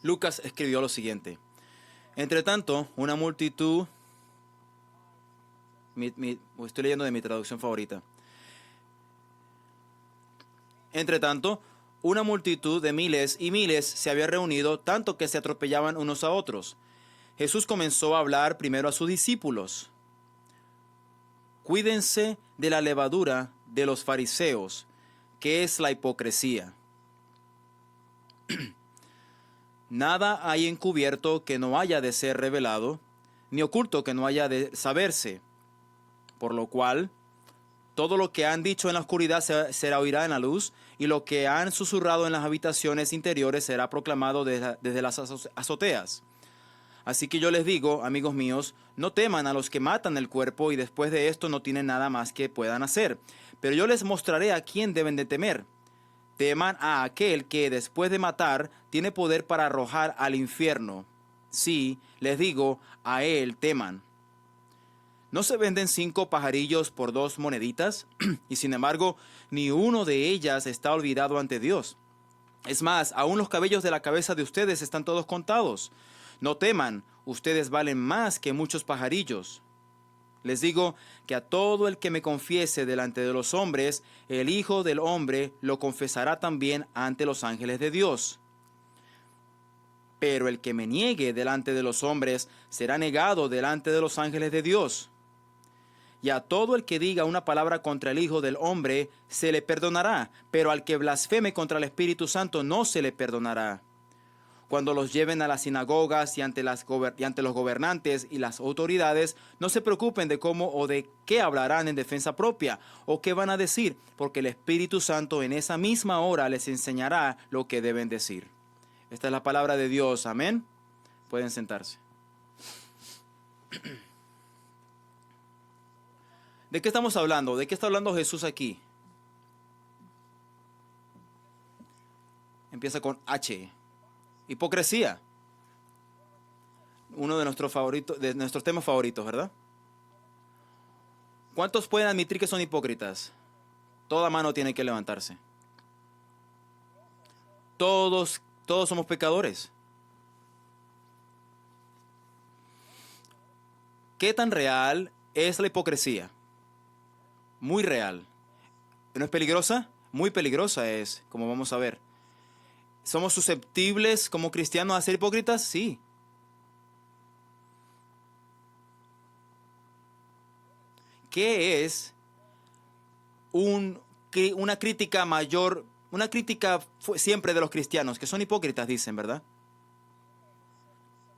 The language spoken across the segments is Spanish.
Lucas escribió lo siguiente. Entre tanto, una multitud... estoy leyendo de mi traducción favorita. Entre tanto, una multitud de miles y miles se había reunido, tanto que se atropellaban unos a otros. Jesús comenzó a hablar primero a sus discípulos. Cuídense de la levadura de los fariseos, que es la hipocresía. Nada hay encubierto que no haya de ser revelado, ni oculto que no haya de saberse. Por lo cual, todo lo que han dicho en la oscuridad será oirá en la luz, y lo que han susurrado en las habitaciones interiores será proclamado desde las azoteas. Así que yo les digo, amigos míos, no teman a los que matan el cuerpo y después de esto no tienen nada más que puedan hacer. Pero yo les mostraré a quién deben de temer. Teman a aquel que después de matar tiene poder para arrojar al infierno. Sí, les digo, a él teman. ¿No se venden 5 pajarillos por 2 moneditas? Y sin embargo, ni uno de ellas está olvidado ante Dios. Es más, aún los cabellos de la cabeza de ustedes están todos contados. No teman, ustedes valen más que muchos pajarillos. Les digo que a todo el que me confiese delante de los hombres, el Hijo del Hombre lo confesará también ante los ángeles de Dios. Pero el que me niegue delante de los hombres será negado delante de los ángeles de Dios. Y a todo el que diga una palabra contra el Hijo del Hombre se le perdonará, pero al que blasfeme contra el Espíritu Santo no se le perdonará. Cuando los lleven a las sinagogas y ante los gobernantes y las autoridades, no se preocupen de cómo o de qué hablarán en defensa propia o qué van a decir, porque el Espíritu Santo en esa misma hora les enseñará lo que deben decir. Esta es la palabra de Dios. Amén. Pueden sentarse. ¿De qué estamos hablando? ¿De qué está hablando Jesús aquí? Empieza con H. Hipocresía. Uno de nuestros temas favoritos, ¿verdad? ¿Cuántos pueden admitir que son hipócritas? Toda mano tiene que levantarse. Todos somos pecadores. ¿Qué tan real es la hipocresía? Muy real. ¿No es peligrosa? Muy peligrosa es, como vamos a ver. ¿Somos susceptibles como cristianos a ser hipócritas? Sí. ¿Qué es una crítica mayor, una crítica siempre de los cristianos, que son hipócritas, dicen, ¿verdad?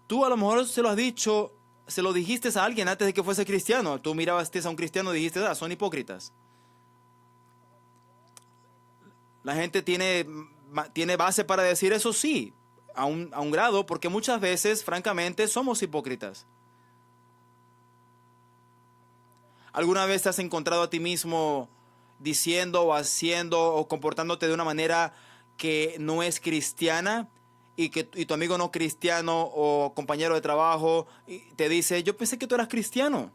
Tú a lo mejor se lo has dicho, se lo dijiste a alguien antes de que fuese cristiano. Tú mirabas a un cristiano y dijiste, son hipócritas. La gente tiene base para decir eso, sí, a un grado, porque muchas veces, francamente, somos hipócritas. ¿Alguna vez te has encontrado a ti mismo diciendo o haciendo o comportándote de una manera que no es cristiana y tu amigo no cristiano o compañero de trabajo te dice, yo pensé que tú eras cristiano?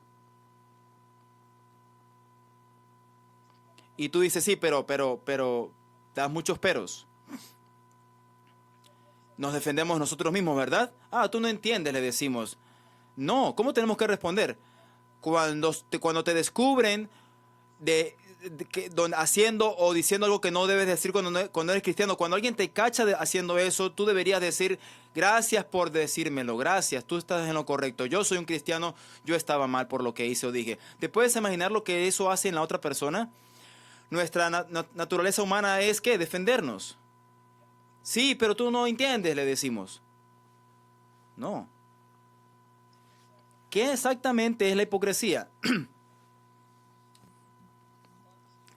Y tú dices, sí, pero, te das muchos peros. Nos defendemos nosotros mismos, ¿verdad? Tú no entiendes, le decimos. No, ¿cómo tenemos que responder? Cuando te descubren haciendo o diciendo algo que no debes decir cuando eres cristiano, cuando alguien te cacha haciendo eso, tú deberías decir, gracias por decírmelo, gracias, tú estás en lo correcto, yo soy un cristiano, yo estaba mal por lo que hice o dije. ¿Te puedes imaginar lo que eso hace en la otra persona? Nuestra naturaleza humana es, ¿qué? Defendernos. Sí, pero tú no entiendes, le decimos. No. ¿Qué exactamente es la hipocresía?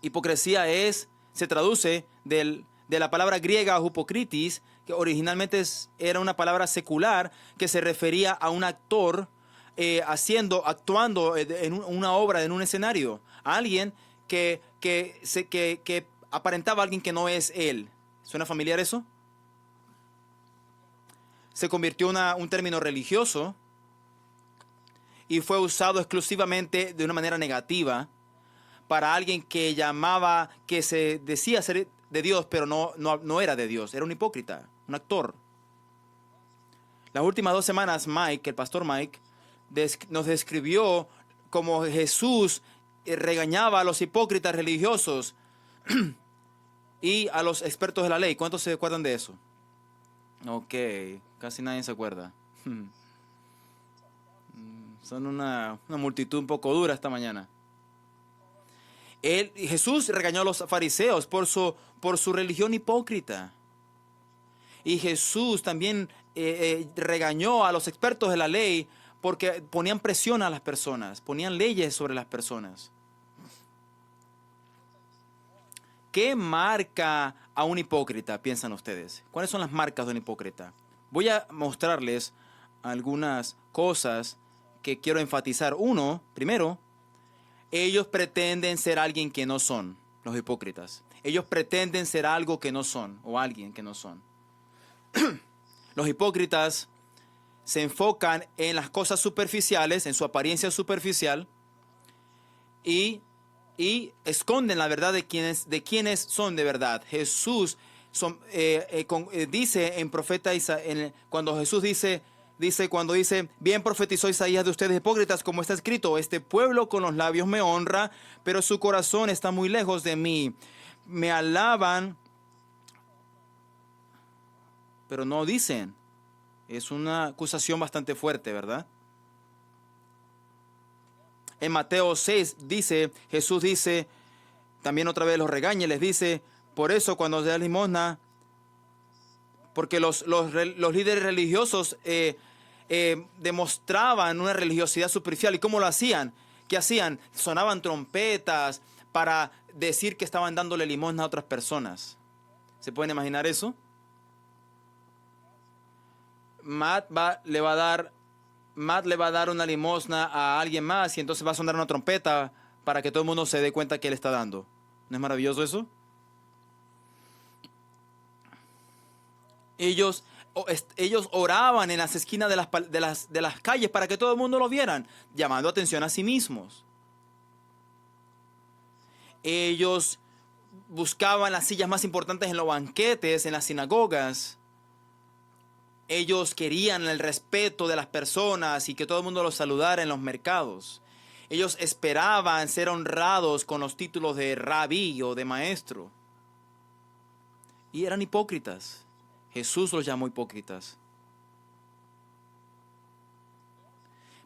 Hipocresía se traduce de la palabra griega hypokritis, que originalmente era una palabra secular que se refería a un actor actuando en una obra, en un escenario. A alguien que aparentaba a alguien que no es él. ¿Suena familiar eso? Se convirtió en un término religioso y fue usado exclusivamente de una manera negativa para alguien que se decía ser de Dios, pero no era de Dios. Era un hipócrita, un actor. Las últimas 2 semanas, Mike, el pastor Mike, nos describió cómo Jesús regañaba a los hipócritas religiosos y a los expertos de la ley. ¿Cuántos se acuerdan de eso? Ok, casi nadie se acuerda. Son una multitud un poco dura esta mañana. Jesús regañó a los fariseos por su religión hipócrita. Y Jesús también regañó a los expertos de la ley porque ponían presión a las personas, ponían leyes sobre las personas. ¿Qué marca a un hipócrita, piensan ustedes? ¿Cuáles son las marcas de un hipócrita? Voy a mostrarles algunas cosas que quiero enfatizar. Primero, ellos pretenden ser alguien que no son, los hipócritas. Ellos pretenden ser algo que no son, o alguien que no son. Los hipócritas se enfocan en las cosas superficiales, en su apariencia superficial, y esconden la verdad de quienes son de verdad. Jesús dice en profeta Isaías, cuando Jesús dice, bien profetizó Isaías de ustedes hipócritas, como está escrito, este pueblo con los labios me honra, pero su corazón está muy lejos de mí. Me alaban, pero no dicen. Es una acusación bastante fuerte, ¿verdad? En Mateo 6 Jesús dice, también otra vez los regaña, les dice, por eso cuando se da limosna, porque los líderes religiosos demostraban una religiosidad superficial. ¿Y cómo lo hacían? ¿Qué hacían? Sonaban trompetas para decir que estaban dándole limosna a otras personas. ¿Se pueden imaginar eso? Matt le va a dar una limosna a alguien más y entonces va a sonar una trompeta para que todo el mundo se dé cuenta que él está dando. ¿No es maravilloso eso? Ellos oraban en las esquinas de las calles para que todo el mundo lo vieran, llamando atención a sí mismos. Ellos buscaban las sillas más importantes en los banquetes, en las sinagogas. Ellos querían el respeto de las personas y que todo el mundo los saludara en los mercados. Ellos esperaban ser honrados con los títulos de rabí o de maestro. Y eran hipócritas. Jesús los llamó hipócritas.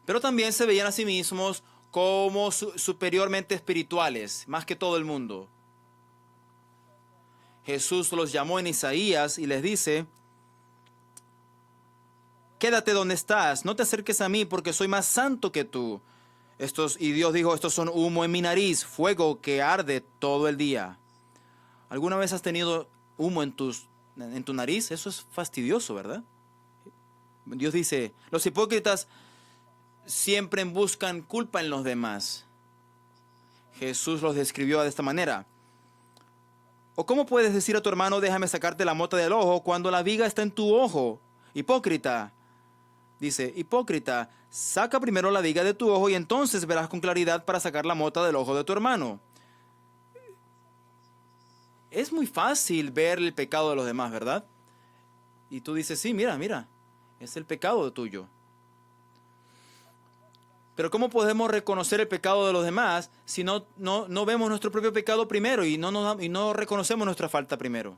Pero también se veían a sí mismos como superiormente espirituales, más que todo el mundo. Jesús los llamó en Isaías y les dice, quédate donde estás, no te acerques a mí porque soy más santo que tú. Y Dios dijo, estos son humo en mi nariz, fuego que arde todo el día. ¿Alguna vez has tenido humo en tu nariz? Eso es fastidioso, ¿verdad? Dios dice, los hipócritas siempre buscan culpa en los demás. Jesús los describió de esta manera. ¿O cómo puedes decir a tu hermano, déjame sacarte la mota del ojo cuando la viga está en tu ojo? Hipócrita. Dice, hipócrita, saca primero la viga de tu ojo y entonces verás con claridad para sacar la mota del ojo de tu hermano. Es muy fácil ver el pecado de los demás, ¿verdad? Y tú dices, sí, mira, es el pecado tuyo. Pero ¿cómo podemos reconocer el pecado de los demás si no vemos nuestro propio pecado primero y no reconocemos nuestra falta primero?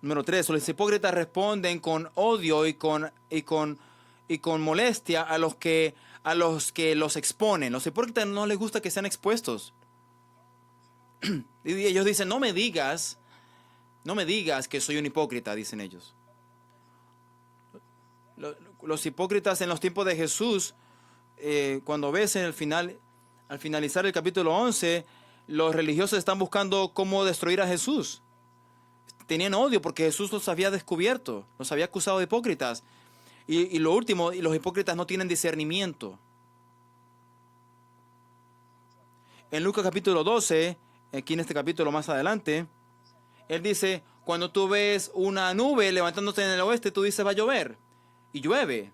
Número 3, los hipócritas responden con odio y con molestia a los que los exponen. Los hipócritas no les gusta que sean expuestos. Y ellos dicen, no me digas que soy un hipócrita, dicen ellos. Los hipócritas en los tiempos de Jesús, cuando ves al finalizar el capítulo 11, los religiosos están buscando cómo destruir a Jesús. Tenían odio porque Jesús los había descubierto, los había acusado de hipócritas. Y lo último, los hipócritas no tienen discernimiento. En Lucas capítulo 12, aquí en este capítulo más adelante, él dice, cuando tú ves una nube levantándose en el oeste, tú dices va a llover. Y llueve.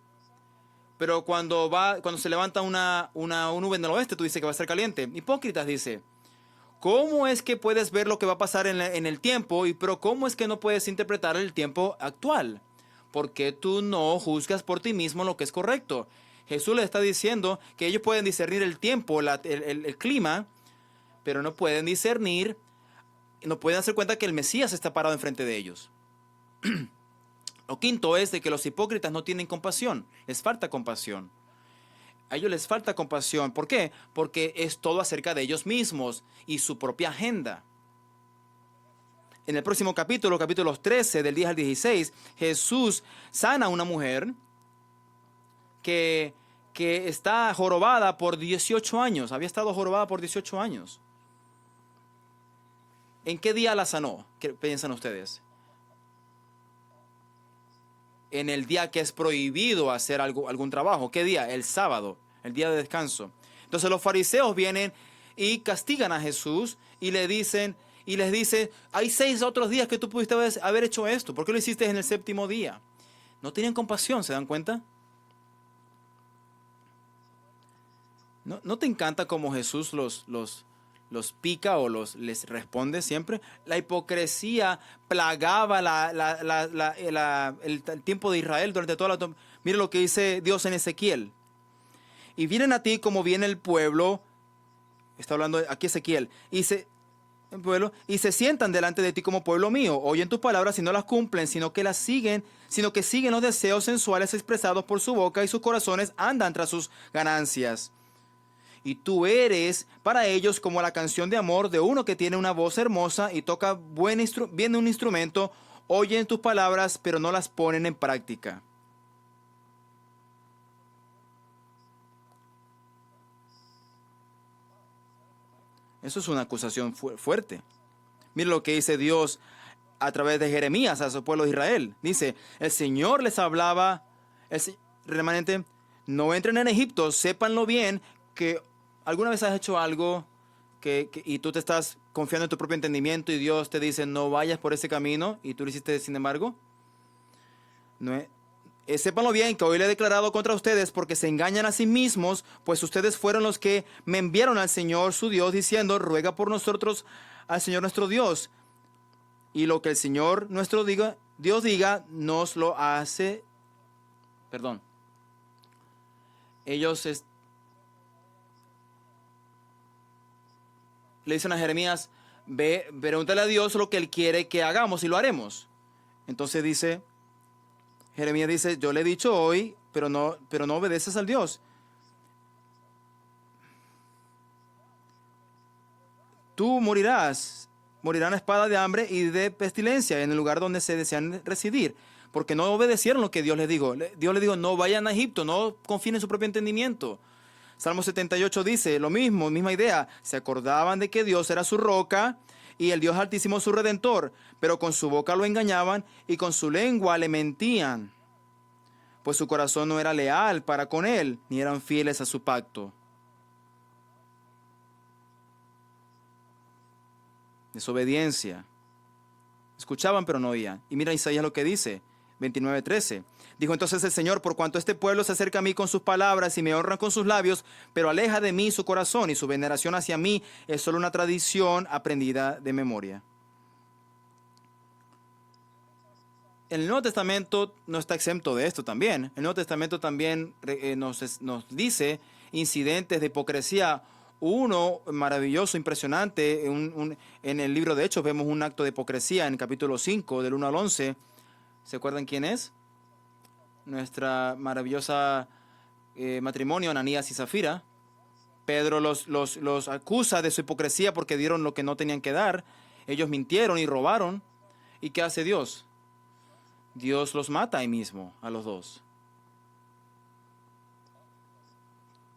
Pero cuando se levanta una nube en el oeste, tú dices que va a estar caliente. Hipócritas, dice. ¿Cómo es que puedes ver lo que va a pasar en el tiempo? Pero ¿cómo es que no puedes interpretar el tiempo actual? ¿Por qué tú no juzgas por ti mismo lo que es correcto? Jesús les está diciendo que ellos pueden discernir el tiempo, el clima, pero no pueden discernir, no pueden hacer cuenta que el Mesías está parado enfrente de ellos. Lo quinto es de que los hipócritas no tienen compasión, les falta compasión. A ellos les falta compasión. ¿Por qué? Porque es todo acerca de ellos mismos y su propia agenda. En el próximo capítulo, capítulos 13, del 10 al 16, Jesús sana a una mujer que está jorobada por 18 años. Había estado jorobada por 18 años. ¿En qué día la sanó? ¿Qué piensan ustedes? En el día que es prohibido hacer algún trabajo. ¿Qué día? El sábado, el día de descanso. Entonces los fariseos vienen y castigan a Jesús y les dicen, hay 6 otros días que tú pudiste haber hecho esto. ¿Por qué lo hiciste en el séptimo día? No tenían compasión, ¿se dan cuenta? ¿No te encanta cómo Jesús los pica o les responde siempre? La hipocresía plagaba el tiempo de Israel durante toda la... Mira lo que dice Dios en Ezequiel. Y vienen a ti como viene el pueblo, está hablando aquí Ezequiel, y se sientan delante de ti como pueblo mío, oyen tus palabras y no las cumplen, sino que siguen los deseos sensuales expresados por su boca y sus corazones andan tras sus ganancias. Y tú para ellos como la canción de amor de uno que tiene una voz hermosa y toca bien un instrumento, oyen tus palabras pero no las ponen en práctica. Eso es una acusación fuerte. Mira lo que dice Dios a través de Jeremías a su pueblo de Israel. Dice, el Señor les hablaba, remanente, no entren en Egipto, sépanlo bien que alguna vez has hecho algo y tú te estás confiando en tu propio entendimiento y Dios te dice no vayas por ese camino y tú lo hiciste sin embargo. Sépanlo bien que hoy le he declarado contra ustedes porque se engañan a sí mismos, pues ustedes fueron los que me enviaron al Señor su Dios diciendo ruega por nosotros al Señor nuestro Dios. Y lo que el Señor nuestro Dios diga nos lo hace. Perdón. Ellos le dicen a Jeremías, ve, pregúntale a Dios lo que Él quiere que hagamos y lo haremos. Entonces Jeremías dice, yo le he dicho hoy, pero no obedeces al Dios. Tú morirás a espada de hambre y de pestilencia en el lugar donde se desean residir, porque no obedecieron lo que Dios les dijo. Dios les dijo, no vayan a Egipto, no confíen en su propio entendimiento. Salmo 78 dice lo mismo, misma idea. Se acordaban de que Dios era su roca y el Dios Altísimo su redentor, pero con su boca lo engañaban y con su lengua le mentían, pues su corazón no era leal para con él, ni eran fieles a su pacto. Desobediencia. Escuchaban pero no oían. Y mira Isaías lo que dice, 29:13. Dijo entonces el Señor, por cuanto este pueblo se acerca a mí con sus palabras y me honran con sus labios, pero aleja de mí su corazón y su veneración hacia mí es solo una tradición aprendida de memoria. El Nuevo Testamento no está exento de esto también. El Nuevo Testamento también nos dice incidentes de hipocresía. Uno maravilloso, impresionante, en el libro de Hechos vemos un acto de hipocresía en el capítulo 5, del 1 al 11. ¿Se acuerdan quién es? Nuestra maravillosa matrimonio, Ananías y Zafira. Pedro los acusa de su hipocresía porque dieron lo que no tenían que dar. Ellos mintieron y robaron. ¿Y qué hace Dios? Dios los mata ahí mismo, a los dos.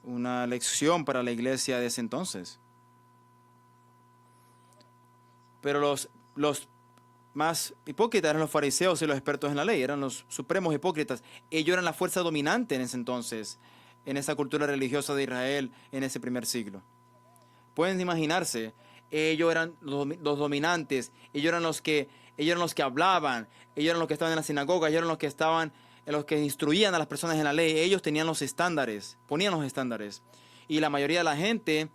Una lección para la iglesia de ese entonces. Pero los más hipócritas eran los fariseos y los expertos en la ley, eran los supremos hipócritas. Ellos eran la fuerza dominante en ese entonces, en esa cultura religiosa de Israel en ese primer siglo. Pueden imaginarse, ellos eran los dominantes, ellos eran los que hablaban, ellos eran los que estaban en la sinagoga, ellos eran los que instruían a las personas en la ley, ellos tenían los estándares, ponían los estándares. Y la mayoría de la gente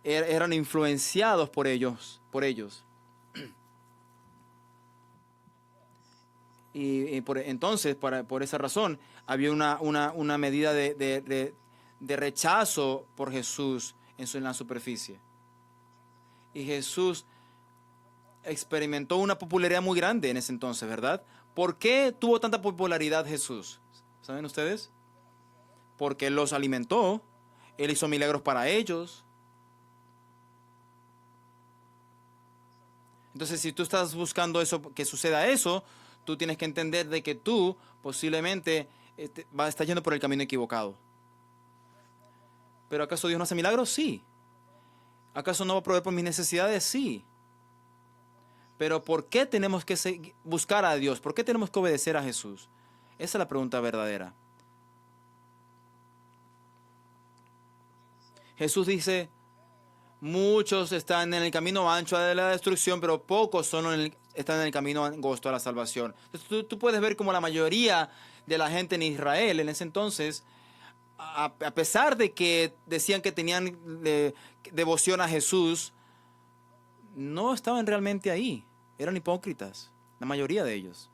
eran influenciados por ellos. Entonces, por esa razón, había una medida de rechazo por Jesús en la superficie. Y Jesús experimentó una popularidad muy grande en ese entonces, ¿verdad? ¿Por qué tuvo tanta popularidad Jesús? ¿Saben ustedes? Porque Él los alimentó, Él hizo milagros para ellos. Entonces, si tú estás buscando eso, que suceda eso, tú tienes que entender de que tú posiblemente estás yendo por el camino equivocado. ¿Pero acaso Dios no hace milagros? Sí. ¿Acaso no va a proveer por mis necesidades? Sí. Pero ¿por qué tenemos que buscar a Dios? ¿Por qué tenemos que obedecer a Jesús? Esa es la pregunta verdadera. Jesús dice, muchos están en el camino ancho de la destrucción, pero pocos están en el camino angosto a la salvación. Entonces, tú puedes ver como la mayoría de la gente en Israel en ese entonces, a pesar de que decían que tenían devoción a Jesús, no estaban realmente ahí. Eran hipócritas, la mayoría de ellos.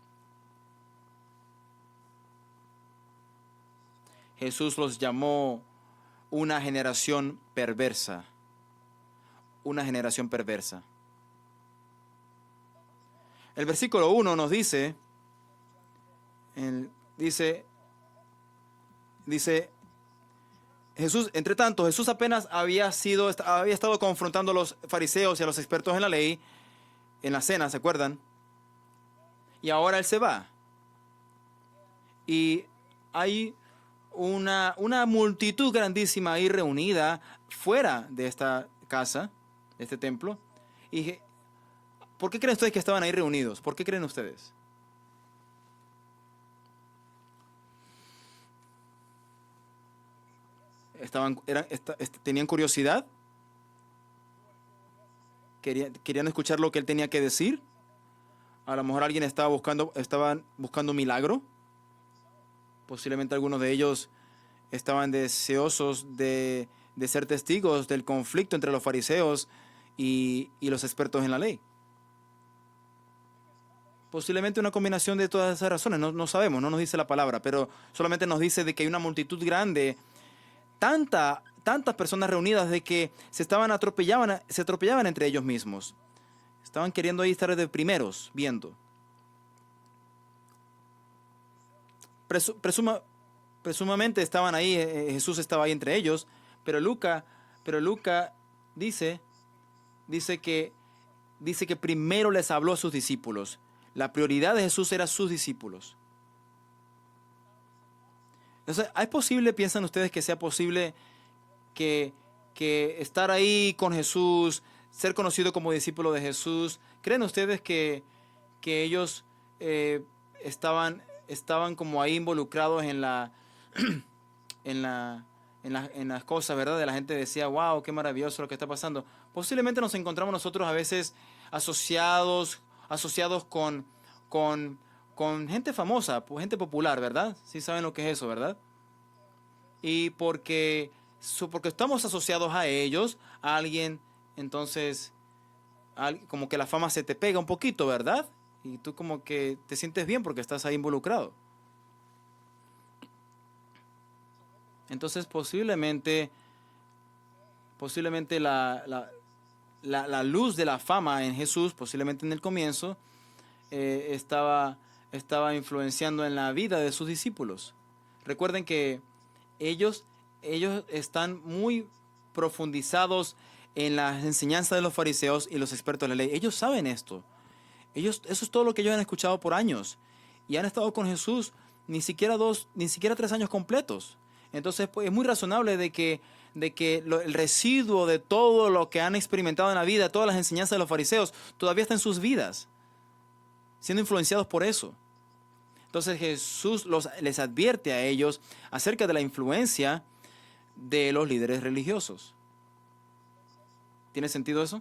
Jesús los llamó una generación perversa. Una generación perversa. El versículo 1 nos dice, Jesús, entre tanto, Jesús apenas había estado confrontando a los fariseos y a los expertos en la ley, en la cena, ¿se acuerdan? Y ahora Él se va. Y hay una multitud grandísima ahí reunida fuera de esta casa, de este templo. Y ¿por qué creen ustedes que estaban ahí reunidos? ¿Por qué creen ustedes? ¿Tenían curiosidad? ¿Querían escuchar lo que Él tenía que decir? A lo mejor alguien estaban buscando un milagro. Posiblemente algunos de ellos estaban deseosos de ser testigos del conflicto entre los fariseos y los expertos en la ley. Posiblemente una combinación de todas esas razones. No sabemos, no nos dice la palabra, pero solamente nos dice de que hay una multitud grande, tantas personas reunidas de que se atropellaban entre ellos mismos. Estaban queriendo ahí estar de primeros, viendo. Presumamente estaban ahí, Jesús estaba ahí entre ellos, pero Lucas dice que primero les habló a sus discípulos. La prioridad de Jesús era sus discípulos. Entonces, piensan ustedes que sea posible que estar ahí con Jesús, ser conocido como discípulo de Jesús? ¿Creen ustedes que ellos estaban como ahí involucrados en las cosas, ¿verdad? De la gente decía, wow, qué maravilloso lo que está pasando. Posiblemente nos encontramos nosotros a veces asociados con gente famosa, gente popular, ¿verdad? Sí saben lo que es eso, ¿verdad? Y porque estamos asociados a ellos, a alguien, entonces como que la fama se te pega un poquito, ¿verdad? Y tú como que te sientes bien porque estás ahí involucrado. Entonces posiblemente la luz de la fama en Jesús, posiblemente en el comienzo, estaba influenciando en la vida de sus discípulos. Recuerden que ellos están muy profundizados en las enseñanzas de los fariseos y los expertos de la ley. Ellos saben esto. Eso es todo lo que ellos han escuchado por años. Y han estado con Jesús ni siquiera 3 años completos. Entonces, pues, es muy razonable de que el residuo de todo lo que han experimentado en la vida, todas las enseñanzas de los fariseos, todavía está en sus vidas, siendo influenciados por eso. Entonces Jesús les advierte a ellos acerca de la influencia de los líderes religiosos. ¿Tiene sentido eso?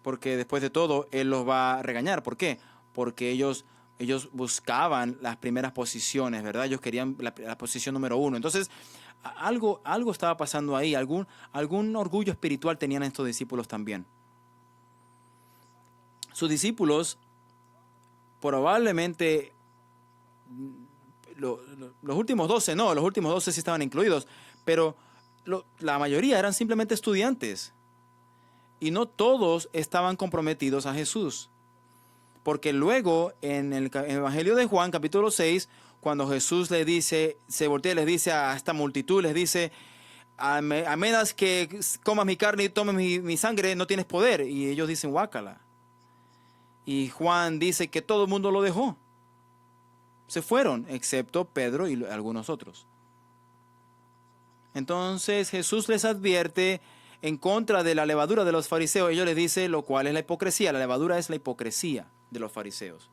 Porque después de todo, Él los va a regañar. ¿Por qué? Porque ellos Ellos buscaban las primeras posiciones, ¿verdad? Ellos querían la posición número uno. Entonces, algo estaba pasando ahí. Algún orgullo espiritual tenían estos discípulos también. Sus discípulos probablemente, los últimos 12 no, los últimos 12 sí estaban incluidos, pero la mayoría eran simplemente estudiantes. Y no todos estaban comprometidos a Jesús. Porque luego en el Evangelio de Juan, capítulo 6, cuando Jesús le dice, se voltea y les dice a esta multitud, les dice, a menos que comas mi carne y tomes mi sangre, no tienes poder. Y ellos dicen, guácala. Y Juan dice que todo el mundo lo dejó. Se fueron, excepto Pedro y algunos otros. Entonces Jesús les advierte en contra de la levadura de los fariseos. Ellos les dicen lo cual es la hipocresía. La levadura es la hipocresía de los fariseos.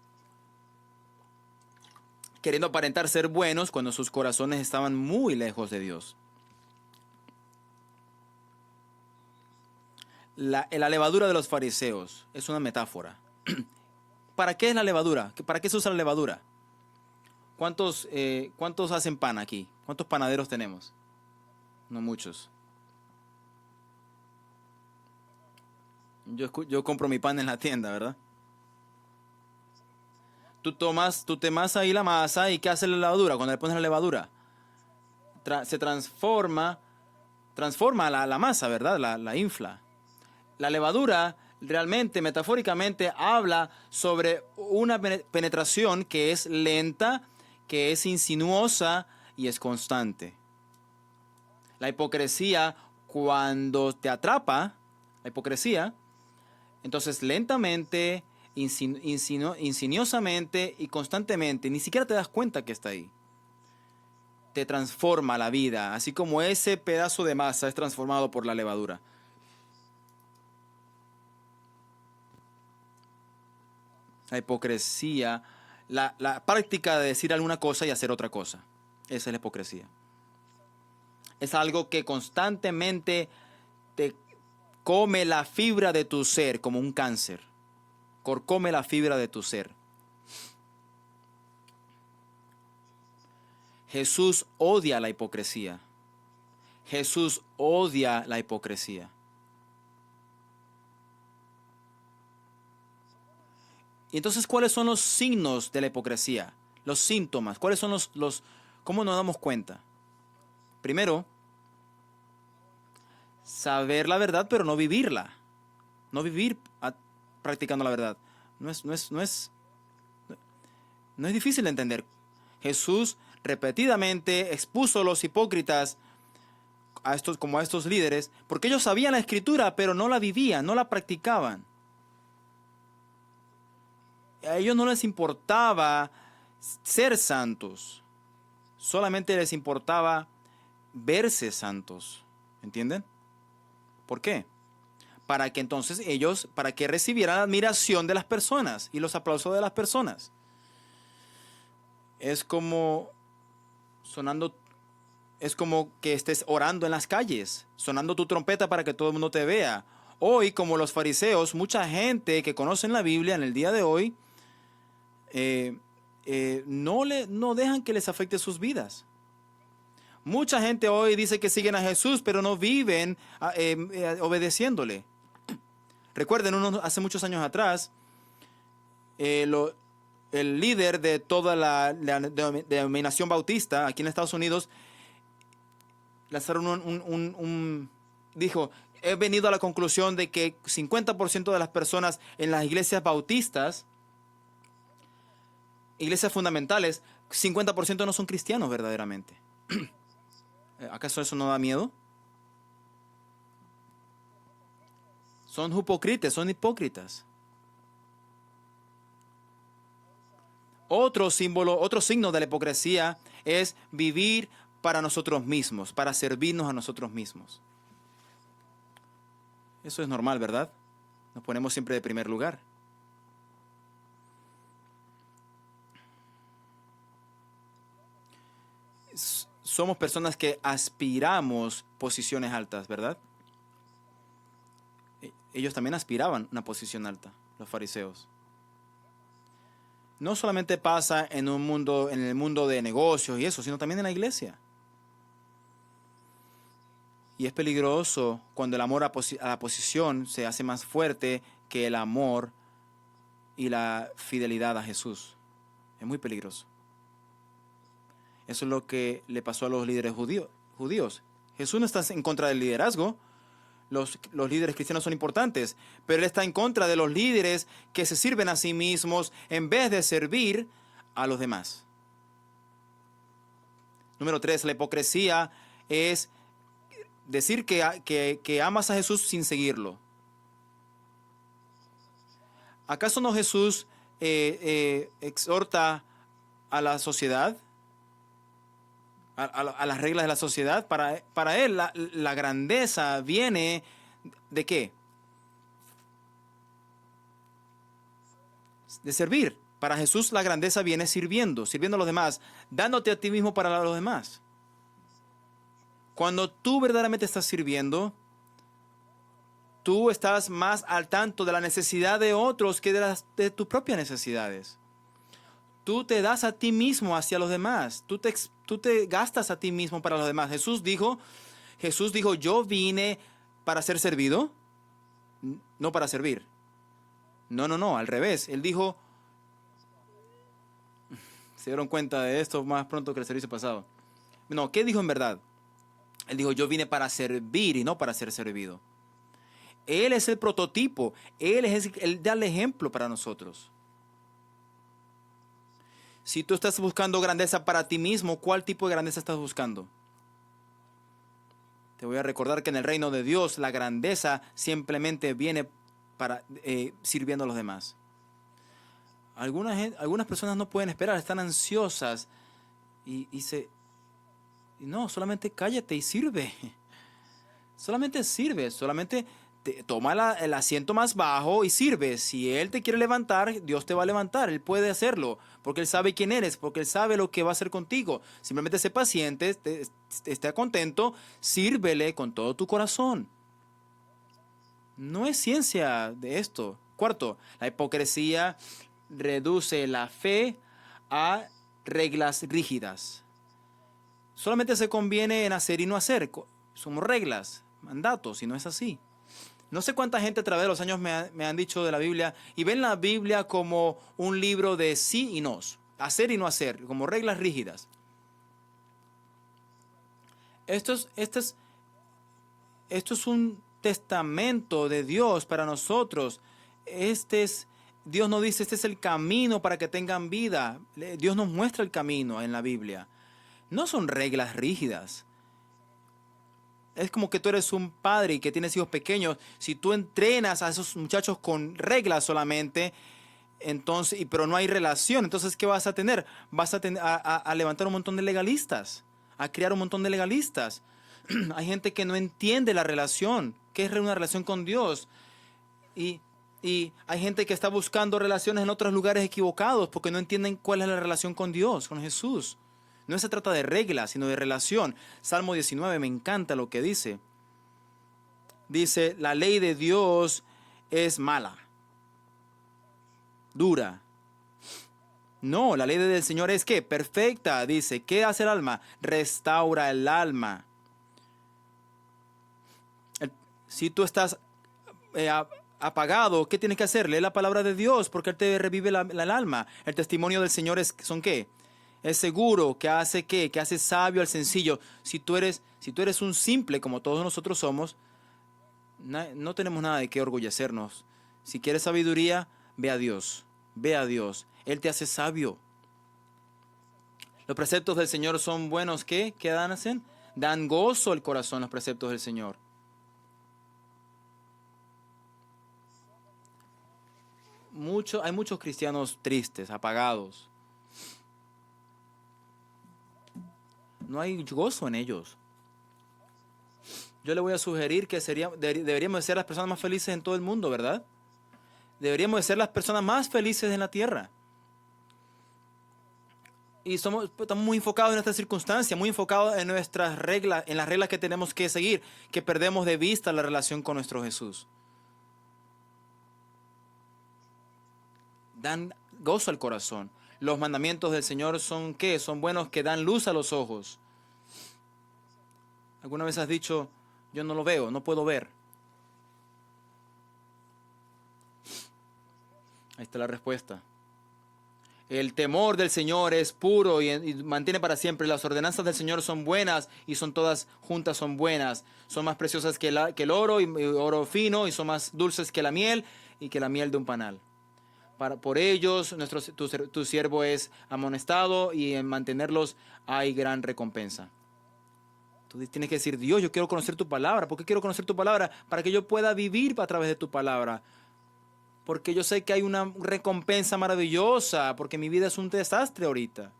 Queriendo aparentar ser buenos cuando sus corazones estaban muy lejos de Dios. La levadura de los fariseos es una metáfora. ¿Para qué es la levadura? ¿Para qué se usa la levadura? ¿Cuántos hacen pan aquí? ¿Cuántos panaderos tenemos? No muchos. Yo compro mi pan en la tienda, ¿verdad? Tú te amas ahí la masa y ¿qué hace la levadura? Cuando le pones la levadura, se transforma la masa, ¿verdad? La infla. La levadura realmente, metafóricamente, habla sobre una penetración que es lenta, que es insinuosa y es constante. La hipocresía, cuando te atrapa, la hipocresía, entonces lentamente, insinuosamente y constantemente, ni siquiera te das cuenta que está ahí. Te transforma la vida, así como ese pedazo de masa es transformado por la levadura. La hipocresía, la práctica de decir alguna cosa y hacer otra cosa. Esa es la hipocresía. Es algo que constantemente te come la fibra de tu ser como un cáncer. Corcome la fibra de tu ser. Jesús odia la hipocresía. Jesús odia la hipocresía. Y entonces, ¿cuáles son los signos de la hipocresía? Los síntomas. ¿Cuáles son cómo nos damos cuenta? Primero, saber la verdad, pero no vivirla. No vivir practicando la verdad. No es difícil de entender. Jesús repetidamente expuso a los hipócritas como a estos líderes, porque ellos sabían la escritura, pero no la vivían, no la practicaban. A ellos no les importaba ser santos, solamente les importaba verse santos. ¿Entienden? ¿Por qué? Para que entonces para que recibieran la admiración de las personas y los aplausos de las personas. Es como que estés orando en las calles, sonando tu trompeta para que todo el mundo te vea. Hoy, como los fariseos, mucha gente que conocen la Biblia en el día de hoy, no dejan que les afecte sus vidas. Mucha gente hoy dice que siguen a Jesús, pero no viven obedeciéndole. Recuerden, hace muchos años atrás, el líder de toda la denominación bautista aquí en Estados Unidos lanzaron dijo, he venido a la conclusión de que 50% de las personas en las iglesias bautistas, iglesias fundamentales, 50% no son cristianos verdaderamente. ¿Acaso eso no da miedo? Son hipócritas. Otro signo de la hipocresía es vivir para nosotros mismos, para servirnos a nosotros mismos. Eso es normal, ¿verdad? Nos ponemos siempre de primer lugar. Somos personas que aspiramos posiciones altas, ¿verdad? Ellos también aspiraban a una posición alta, los fariseos. no solamente pasa en el mundo de negocios y eso, sino también en la iglesia. Y es peligroso cuando el amor a la posición se hace más fuerte que el amor y la fidelidad a Jesús. Es muy peligroso. Eso es lo que le pasó a los líderes judíos. Jesús no está en contra del liderazgo. Los líderes cristianos son importantes, pero Él está en contra de los líderes que se sirven a sí mismos en vez de servir a los demás. Número 3, la hipocresía es decir que amas a Jesús sin seguirlo. ¿Acaso no Jesús exhorta a la sociedad, a las reglas de la sociedad? Para Él la grandeza viene ¿de qué? De servir. Para Jesús la grandeza viene sirviendo a los demás, dándote a ti mismo para los demás. Cuando tú verdaderamente estás sirviendo, tú estás más al tanto de la necesidad de otros que de tus propias necesidades. Tú te das a ti mismo hacia los demás. Tú te gastas a ti mismo para los demás. Jesús dijo, yo vine para ser servido, no para servir. No, al revés. Él dijo, se dieron cuenta de esto más pronto que el servicio pasado. No, ¿qué dijo en verdad? Él dijo, yo vine para servir y no para ser servido. Él es el prototipo. Él da el ejemplo para nosotros. Si tú estás buscando grandeza para ti mismo, ¿cuál tipo de grandeza estás buscando? Te voy a recordar que en el reino de Dios la grandeza simplemente viene sirviendo a los demás. Algunas personas no pueden esperar, están ansiosas no, solamente cállate y sirve. Solamente sirve, toma el asiento más bajo y sirve. Si Él te quiere levantar, Dios te va a levantar. Él puede hacerlo, porque Él sabe quién eres, porque Él sabe lo que va a hacer contigo. Simplemente sé paciente, esté contento, sírvele con todo tu corazón. No es ciencia de esto. Cuarto, la hipocresía reduce la fe a reglas rígidas. Solamente se conviene en hacer y no hacer. Somos reglas, mandatos, y no es así. No sé cuánta gente a través de los años me han dicho de la Biblia y ven la Biblia como un libro de sí y no, hacer y no hacer, como reglas rígidas. Esto es un testamento de Dios para nosotros. Dios nos dice, este es el camino para que tengan vida. Dios nos muestra el camino en la Biblia. No son reglas rígidas. Es como que tú eres un padre y que tienes hijos pequeños. Si tú entrenas a esos muchachos con reglas solamente, pero no hay relación, entonces ¿qué vas a tener? Vas a levantar un montón de legalistas, a crear un montón de legalistas. Hay gente que no entiende la relación, qué es una relación con Dios. Y hay gente que está buscando relaciones en otros lugares equivocados porque no entienden cuál es la relación con Dios, con Jesús. No se trata de reglas, sino de relación. Salmo 19, me encanta lo que dice. Dice, la ley de Dios es mala, dura. No, la ley del Señor es ¿qué? Perfecta. Dice, ¿qué hace el alma? Restaura el alma. Si tú estás apagado, ¿qué tienes que hacer? Lee la palabra de Dios porque Él te revive el alma. El testimonio del Señor son ¿qué? Es seguro, que hace ¿qué? Que hace sabio al sencillo. Si tú eres un simple, como todos nosotros somos, no tenemos nada de qué orgullecernos. Si quieres sabiduría, ve a Dios. Ve a Dios. Él te hace sabio. Los preceptos del Señor son buenos. ¿Qué hacen? Dan gozo al corazón los preceptos del Señor. Hay muchos cristianos tristes, apagados. No hay gozo en ellos. Yo le voy a sugerir que deberíamos de ser las personas más felices en todo el mundo, ¿verdad? Deberíamos de ser las personas más felices en la tierra. Y estamos muy enfocados en esta circunstancia, muy enfocados en nuestras reglas, en las reglas que tenemos que seguir, que perdemos de vista la relación con nuestro Jesús. Dan gozo al corazón. Los mandamientos del Señor son ¿qué? Son buenos, que dan luz a los ojos. ¿Alguna vez has dicho, yo no lo veo, no puedo ver? Ahí está la respuesta. El temor del Señor es puro y mantiene para siempre. Las ordenanzas del Señor son buenas y son todas juntas, son buenas. Son más preciosas que el oro y oro fino, y son más dulces que la miel y que la miel de un panal. Por ellos tu siervo es amonestado, y en mantenerlos hay gran recompensa. Tú tienes que decir, Dios, yo quiero conocer tu palabra. ¿Por qué quiero conocer tu palabra? Para que yo pueda vivir a través de tu palabra. Porque yo sé que hay una recompensa maravillosa, porque mi vida es un desastre ahorita.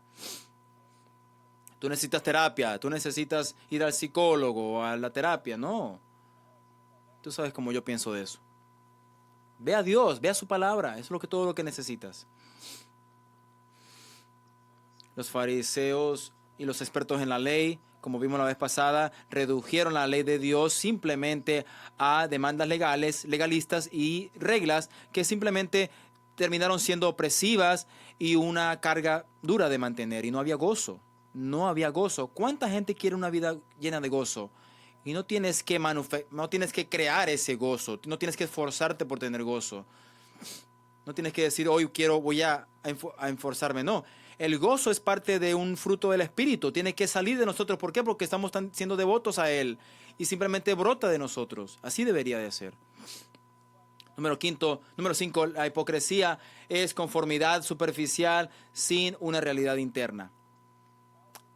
Tú necesitas terapia, tú necesitas ir al psicólogo o a la terapia. No. Tú sabes cómo yo pienso de eso. Ve a Dios, ve a su palabra. Eso es todo lo que necesitas. Los fariseos y los expertos en la ley, como vimos la vez pasada, redujeron la ley de Dios simplemente a demandas legalistas y reglas que simplemente terminaron siendo opresivas y una carga dura de mantener. Y no había gozo. No había gozo. ¿Cuánta gente quiere una vida llena de gozo? Y no tienes que crear ese gozo. No tienes que esforzarte por tener gozo. No tienes que decir, hoy voy a esforzarme. No. El gozo es parte de un fruto del Espíritu. Tiene que salir de nosotros. ¿Por qué? Porque estamos siendo devotos a Él. Y simplemente brota de nosotros. Así debería de ser. Número 5, la hipocresía es conformidad superficial sin una realidad interna.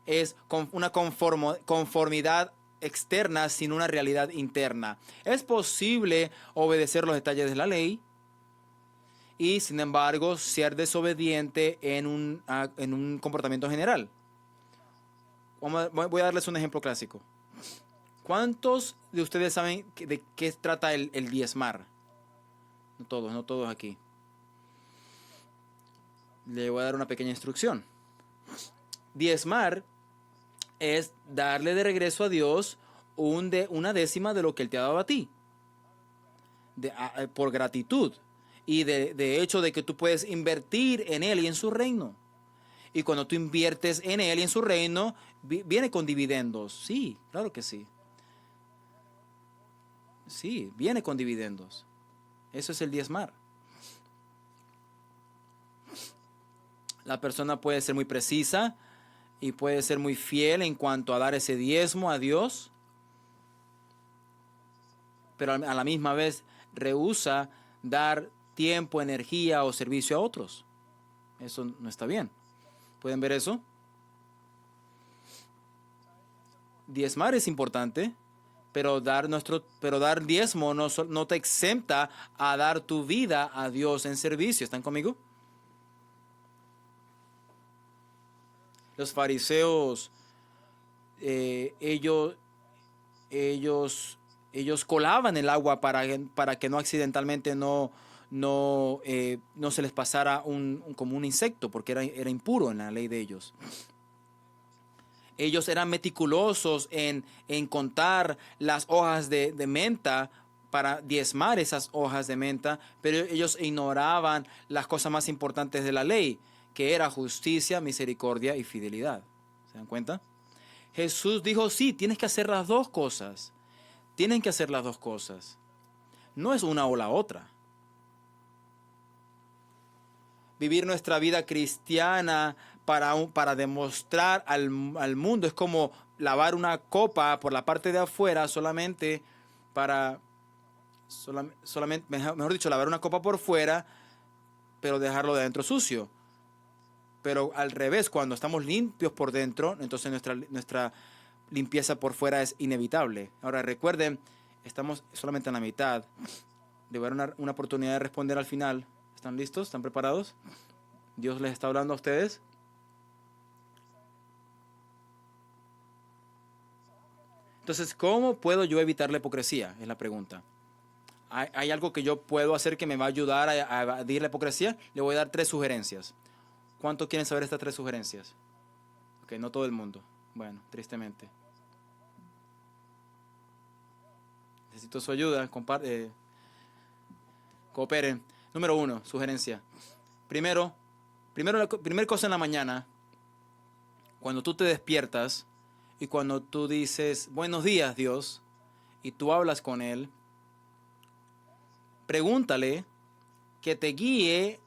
Es una conformidad externa sin una realidad interna. Es posible obedecer los detalles de la ley y, sin embargo, ser desobediente en un comportamiento general. Voy a darles un ejemplo clásico. ¿Cuántos de ustedes saben de qué trata el diezmar? No todos aquí. Le voy a dar una pequeña instrucción. Diezmar es darle de regreso a Dios una décima de lo que Él te ha dado a ti. Por gratitud. Y de hecho de que tú puedes invertir en Él y en su reino. Y cuando tú inviertes en Él y en su reino, viene con dividendos. Sí, claro que sí. Sí, viene con dividendos. Eso es el diezmar. La persona puede ser muy precisa y puede ser muy fiel en cuanto a dar ese diezmo a Dios, pero a la misma vez rehúsa dar tiempo, energía o servicio a otros. Eso no está bien. ¿Pueden ver eso? Diezmar es importante, pero dar diezmo no te exenta a dar tu vida a Dios en servicio. ¿Están conmigo? Los fariseos, ellos colaban el agua para que no accidentalmente no se les pasara como un insecto, porque era impuro en la ley de ellos. Ellos eran meticulosos en contar las hojas de menta para diezmar esas hojas de menta, pero ellos ignoraban las cosas más importantes de la ley, que era justicia, misericordia y fidelidad. ¿Se dan cuenta? Jesús dijo, sí, tienes que hacer las dos cosas. Tienen que hacer las dos cosas. No es una o la otra. Vivir nuestra vida cristiana para demostrar al mundo es como lavar una copa por la parte de afuera solamente, mejor dicho, lavar una copa por fuera, pero dejarlo de adentro sucio. Pero al revés, cuando estamos limpios por dentro, entonces nuestra limpieza por fuera es inevitable. Ahora recuerden, estamos solamente en la mitad. Debe haber una oportunidad de responder al final. ¿Están listos? ¿Están preparados? Dios les está hablando a ustedes. Entonces, ¿cómo puedo yo evitar la hipocresía? Es la pregunta. ¿Hay algo que yo puedo hacer que me va a ayudar a evadir la hipocresía? Le voy a dar 3 sugerencias. ¿Cuántos quieren saber estas 3 sugerencias? Ok, no todo el mundo. Bueno, tristemente. Necesito su ayuda. Cooperen. Número 1, sugerencia. Primero, Primero, la primera cosa en la mañana, cuando tú te despiertas y cuando tú dices, buenos días, Dios, y tú hablas con Él, pregúntale que te guíe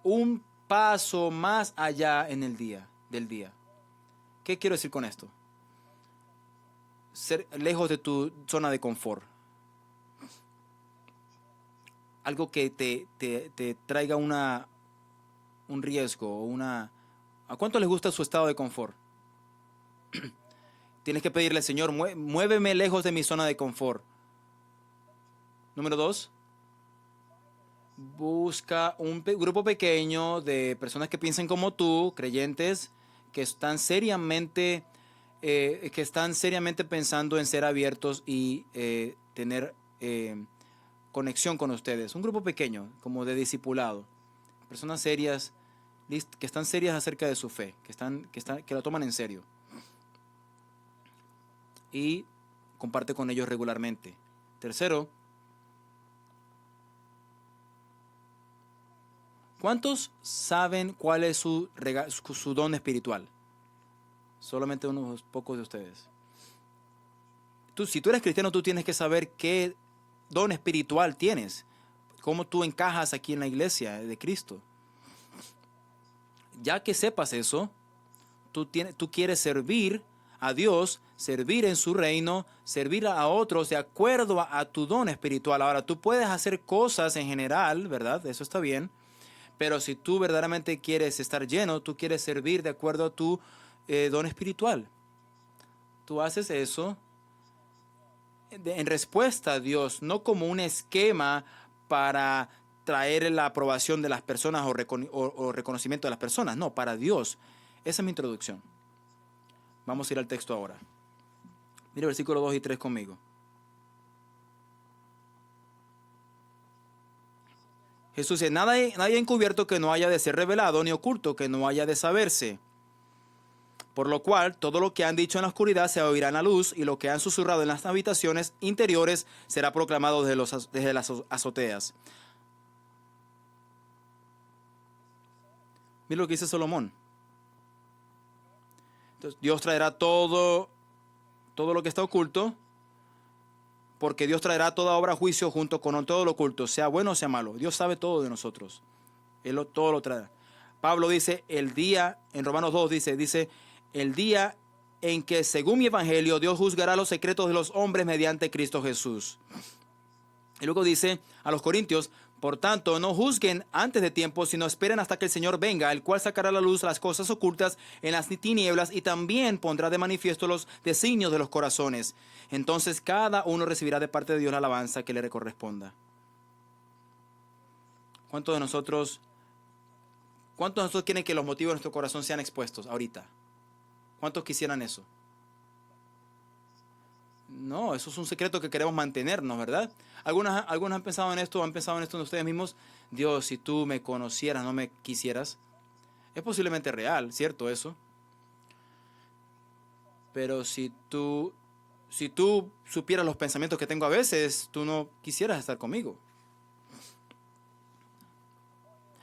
un paso más allá en el día, del día. ¿Qué quiero decir con esto? Ser lejos de tu zona de confort. Algo que te traiga un riesgo, ¿A cuánto les gusta su estado de confort? Tienes que pedirle, Señor, muéveme lejos de mi zona de confort. Número 2, busca un grupo pequeño de personas que piensen como tú, creyentes, que están seriamente pensando en ser abiertos y tener conexión con ustedes. Un grupo pequeño, como de discipulado. Personas serias, que están serias acerca de su fe, que la toman en serio. Y comparte con ellos regularmente. Tercero, ¿cuántos saben cuál es su don espiritual? Solamente unos pocos de ustedes. Si tú eres cristiano, tú tienes que saber qué don espiritual tienes. Cómo tú encajas aquí en la iglesia de Cristo. Ya que sepas eso, tú quieres servir a Dios, servir en su reino, servir a otros de acuerdo a tu don espiritual. Ahora, tú puedes hacer cosas en general, ¿verdad? Eso está bien. Pero si tú verdaderamente quieres estar lleno, tú quieres servir de acuerdo a tu don espiritual. Tú haces eso en respuesta a Dios, no como un esquema para traer la aprobación de las personas o reconocimiento de las personas. No, para Dios. Esa es mi introducción. Vamos a ir al texto ahora. Mira versículos 2 y 3 conmigo. Jesús dice, nada encubierto que no haya de ser revelado, ni oculto que no haya de saberse. Por lo cual, todo lo que han dicho en la oscuridad se oirá en la luz, y lo que han susurrado en las habitaciones interiores será proclamado desde las azoteas. Mira lo que dice Salomón. Entonces, Dios traerá todo lo que está oculto, porque Dios traerá toda obra a juicio junto con todo lo oculto, sea bueno o sea malo. Dios sabe todo de nosotros. Él todo lo traerá. Pablo dice, en Romanos 2 dice, el día en que según mi evangelio Dios juzgará los secretos de los hombres mediante Cristo Jesús. Y luego dice a los Corintios, por tanto, no juzguen antes de tiempo, sino esperen hasta que el Señor venga, el cual sacará a la luz las cosas ocultas en las tinieblas y también pondrá de manifiesto los designios de los corazones. Entonces cada uno recibirá de parte de Dios la alabanza que le corresponda. ¿Cuántos de nosotros quieren que los motivos de nuestro corazón sean expuestos ahorita? ¿Cuántos quisieran eso? No, eso es un secreto que queremos mantenernos, ¿verdad? Algunos han pensado en esto en ustedes mismos. Dios, si tú me conocieras, no me quisieras. Es posiblemente real, ¿cierto eso? Pero si tú supieras los pensamientos que tengo a veces, tú no quisieras estar conmigo.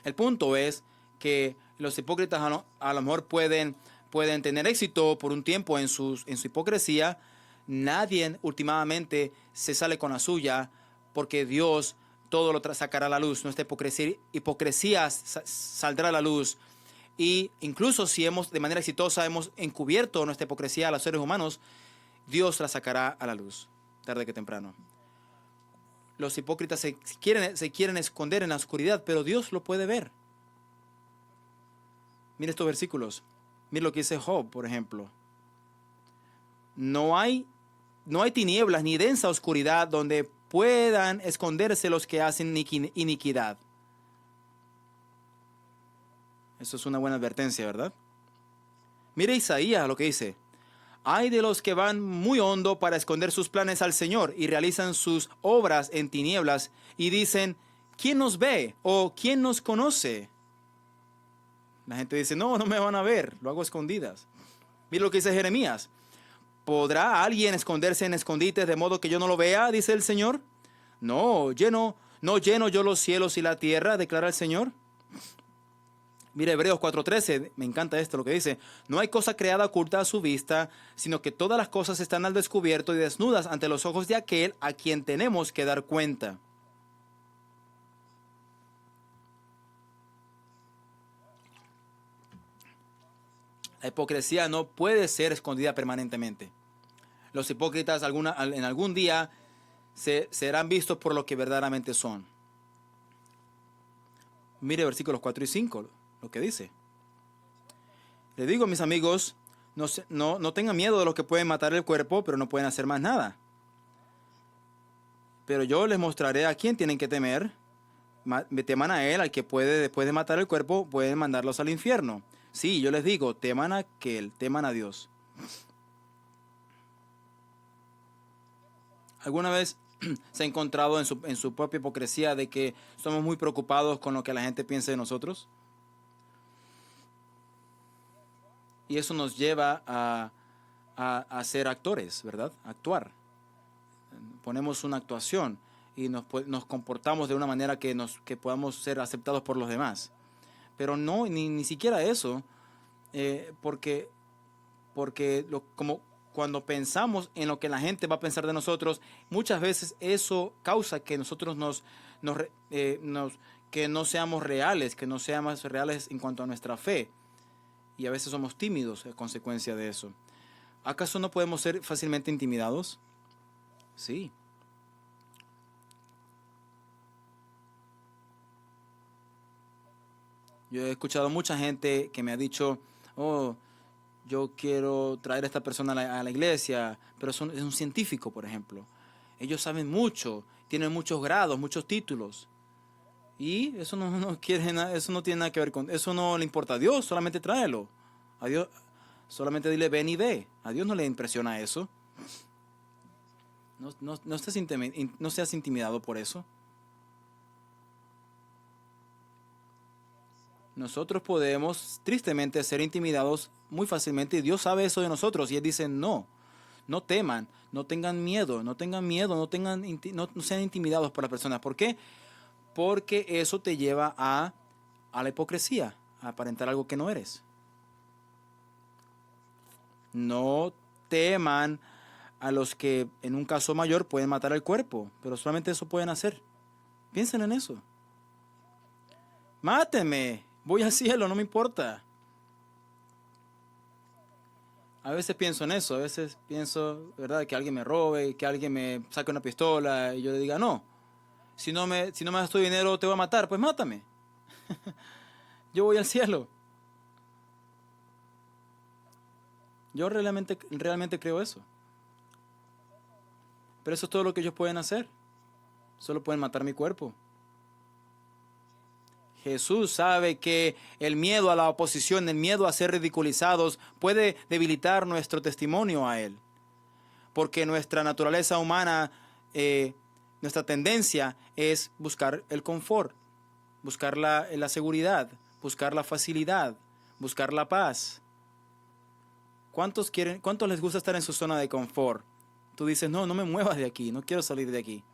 El punto es que los hipócritas a lo mejor pueden tener éxito por un tiempo en su hipocresía. Nadie últimamente se sale con la suya, porque Dios todo lo sacará a la luz. Nuestra hipocresía saldrá a la luz. Y incluso si de manera exitosa hemos encubierto nuestra hipocresía a los seres humanos, Dios la sacará a la luz, tarde que temprano. Los hipócritas se quieren esconder en la oscuridad, pero Dios lo puede ver. Mira estos versículos. Mira lo que dice Job, por ejemplo. No hay tinieblas ni densa oscuridad donde puedan esconderse los que hacen iniquidad. Eso es una buena advertencia, ¿verdad? Mira Isaías lo que dice. Hay de los que van muy hondo para esconder sus planes al Señor y realizan sus obras en tinieblas y dicen, ¿quién nos ve? ¿O quién nos conoce? La gente dice, no me van a ver, lo hago a escondidas. Mira lo que dice Jeremías. ¿Podrá alguien esconderse en escondites de modo que yo no lo vea? Dice el Señor. No lleno yo los cielos y la tierra, declara el Señor. Mira Hebreos 4:13, me encanta esto lo que dice. No hay cosa creada oculta a su vista, sino que todas las cosas están al descubierto y desnudas ante los ojos de aquel a quien tenemos que dar cuenta. La hipocresía no puede ser escondida permanentemente. Los hipócritas en algún día serán vistos por lo que verdaderamente son. Mire versículos 4 y 5, lo que dice. Le digo, mis amigos, no tengan miedo de los que pueden matar el cuerpo, pero no pueden hacer más nada. Pero yo les mostraré a quién tienen que temer. Teman a él, al que puede, después de matar el cuerpo, pueden mandarlos al infierno. Sí, yo les digo, teman a aquel, teman a Dios. ¿Alguna vez se ha encontrado en su propia hipocresía de que somos muy preocupados con lo que la gente piensa de nosotros? Y eso nos lleva a ser actores, ¿verdad? Actuar. Ponemos una actuación y nos comportamos de una manera que podamos ser aceptados por los demás. Pero no, ni siquiera eso, porque como cuando pensamos en lo que la gente va a pensar de nosotros, muchas veces eso causa que nosotros que no seamos reales, que no seamos reales en cuanto a nuestra fe. Y a veces somos tímidos a consecuencia de eso. ¿Acaso no podemos ser fácilmente intimidados? Sí. Yo he escuchado mucha gente que me ha dicho, oh, yo quiero traer a esta persona a la iglesia, pero es un científico, por ejemplo. Ellos saben mucho, tienen muchos grados, muchos títulos. Y eso no quiere nada, eso no tiene nada que ver con, eso no le importa a Dios, solamente tráelo. A Dios, solamente dile ven y ve. A Dios no le impresiona eso. No seas intimidado por eso. Nosotros podemos tristemente ser intimidados muy fácilmente y Dios sabe eso de nosotros y Él dice no teman, no tengan miedo, no sean intimidados por las personas. ¿Por qué? Porque eso te lleva a la hipocresía, a aparentar algo que no eres. No teman a los que en un caso mayor pueden matar el cuerpo, pero solamente eso pueden hacer. Piensen en eso. Mátenme, voy al cielo, no me importa. A veces pienso en eso, a veces pienso, ¿verdad?, que alguien me robe, que alguien me saque una pistola y yo le diga, no, si no me das tu dinero te voy a matar, pues mátame. Yo voy al cielo. Yo realmente creo eso. Pero eso es todo lo que ellos pueden hacer. Solo pueden matar mi cuerpo. Jesús sabe que el miedo a la oposición, el miedo a ser ridiculizados puede debilitar nuestro testimonio a Él. Porque nuestra naturaleza humana, nuestra tendencia es buscar el confort, buscar la seguridad, buscar la facilidad, buscar la paz. ¿Cuántos les gusta estar en su zona de confort? Tú dices, no me muevas de aquí, no quiero salir de aquí.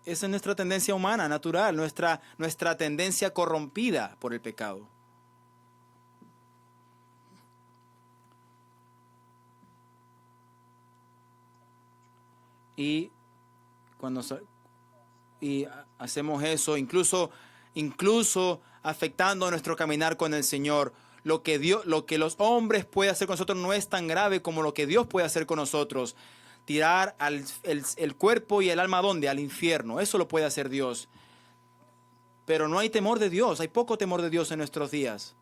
Esa es nuestra tendencia humana, natural, nuestra tendencia corrompida por el pecado. Y cuando hacemos eso, incluso afectando nuestro caminar con el Señor, lo que los hombres pueden hacer con nosotros no es tan grave como lo que Dios puede hacer con nosotros. Tirar el cuerpo y el alma, ¿a dónde? Al infierno. Eso lo puede hacer Dios. Pero no hay temor de Dios. Hay poco temor de Dios en nuestros días.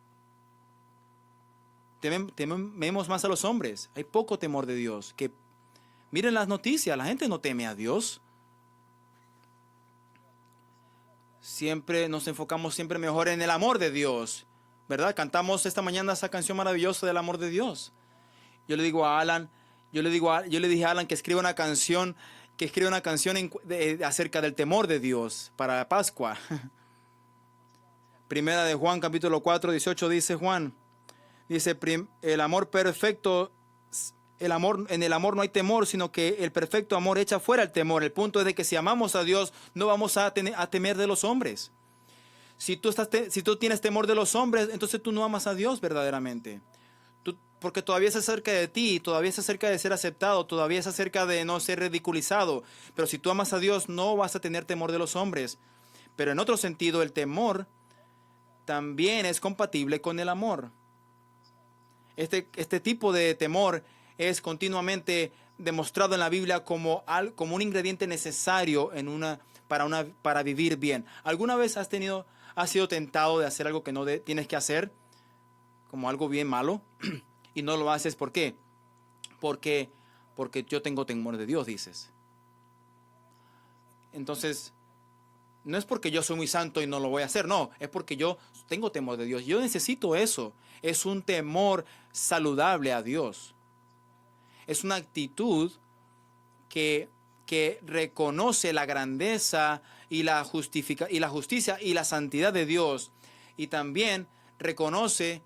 Tememos más a los hombres. Hay poco temor de Dios. Miren las noticias. La gente no teme a Dios. Nos enfocamos siempre mejor en el amor de Dios, ¿verdad? Cantamos esta mañana esa canción maravillosa del amor de Dios. Yo le dije a Alan que escriba una canción acerca del temor de Dios para la Pascua. Primera de Juan, capítulo 4, 18, dice Juan, el amor perfecto, en el amor no hay temor, sino que el perfecto amor echa fuera el temor. El punto es de que si amamos a Dios, no vamos a temer de los hombres. Si tú tienes temor de los hombres, entonces tú no amas a Dios verdaderamente. Porque todavía es acerca de ti, todavía es acerca de ser aceptado, todavía es acerca de no ser ridiculizado. Pero si tú amas a Dios, no vas a tener temor de los hombres. Pero en otro sentido, el temor también es compatible con el amor. Este tipo de temor es continuamente demostrado en la Biblia como un ingrediente necesario para vivir bien. ¿Alguna vez has sido tentado de hacer algo que no tienes que hacer? Como algo bien malo. Y no lo haces, ¿por qué? Porque yo tengo temor de Dios, dices. Entonces, no es porque yo soy muy santo y no lo voy a hacer, no, es porque yo tengo temor de Dios. Yo necesito eso. Es un temor saludable a Dios. Es una actitud que reconoce la grandeza y la justicia y la santidad de Dios. Y también reconoce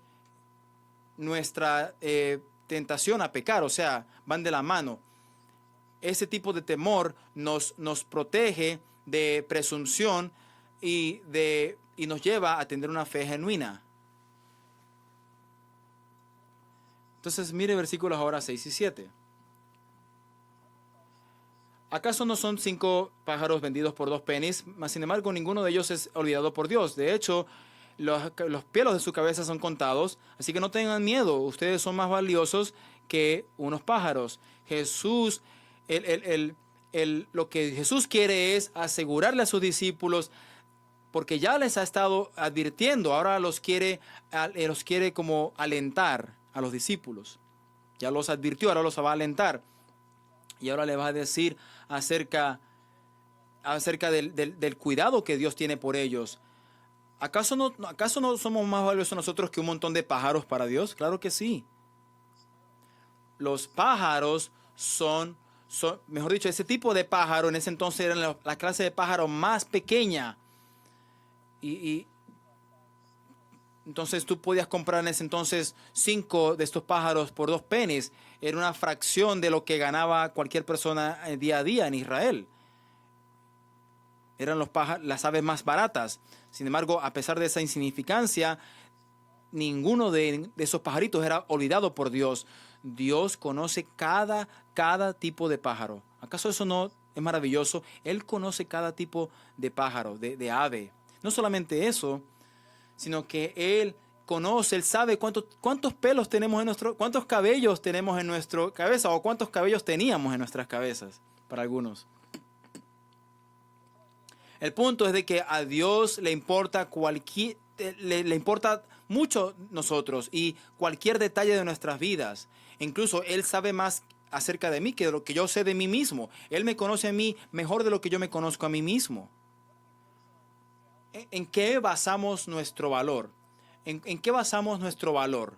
nuestra tentación a pecar, o sea, van de la mano. Ese tipo de temor nos protege de presunción y nos lleva a tener una fe genuina. Entonces mire versículos ahora 6 y 7. ¿Acaso no son 5 pájaros vendidos por 2 pennies? Mas sin embargo ninguno de ellos es olvidado por Dios. De hecho, los pelos de su cabeza son contados, así que no tengan miedo. Ustedes son más valiosos que unos pájaros. Jesús, lo que Jesús quiere es asegurarle a sus discípulos, porque ya les ha estado advirtiendo, ahora los quiere como alentar a los discípulos. Ya los advirtió, ahora los va a alentar. Y ahora le va a decir acerca del cuidado que Dios tiene por ellos. ¿Acaso no somos más valiosos nosotros que un montón de pájaros para Dios? Claro que sí. Los pájaros mejor dicho, ese tipo de pájaro en ese entonces eran la clase de pájaro más pequeña. Y entonces tú podías comprar en ese entonces 5 de estos pájaros por 2 pennies. Era una fracción de lo que ganaba cualquier persona día a día en Israel. Eran las aves más baratas. Sin embargo, a pesar de esa insignificancia, ninguno de esos pajaritos era olvidado por Dios. Dios conoce cada tipo de pájaro. ¿Acaso eso no es maravilloso? Él conoce cada tipo de pájaro, de ave. No solamente eso, sino que Él conoce, Él sabe cuántos pelos tenemos cuántos cabellos tenemos en nuestra cabeza, o cuántos cabellos teníamos en nuestras cabezas, para algunos. El punto es de que a Dios le importa le importa mucho nosotros y cualquier detalle de nuestras vidas. Incluso Él sabe más acerca de mí que de lo que yo sé de mí mismo. Él me conoce a mí mejor de lo que yo me conozco a mí mismo. ¿En qué basamos nuestro valor? ¿En qué basamos nuestro valor?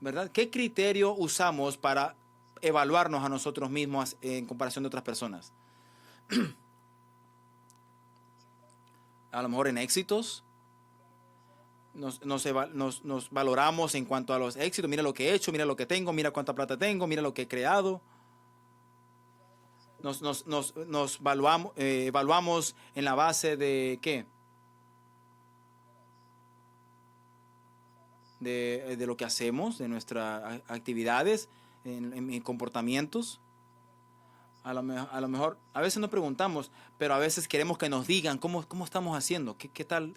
¿Verdad? ¿Qué criterio usamos para evaluarnos a nosotros mismos en comparación de otras personas? A lo mejor en éxitos. Nos valoramos en cuanto a los éxitos. Mira lo que he hecho, mira lo que tengo, mira cuánta plata tengo, mira lo que he creado. Nos evaluamos en la base de ¿qué? De lo que hacemos, de nuestras actividades, en comportamientos. A lo mejor, a veces nos preguntamos, pero a veces queremos que nos digan cómo estamos haciendo, qué tal,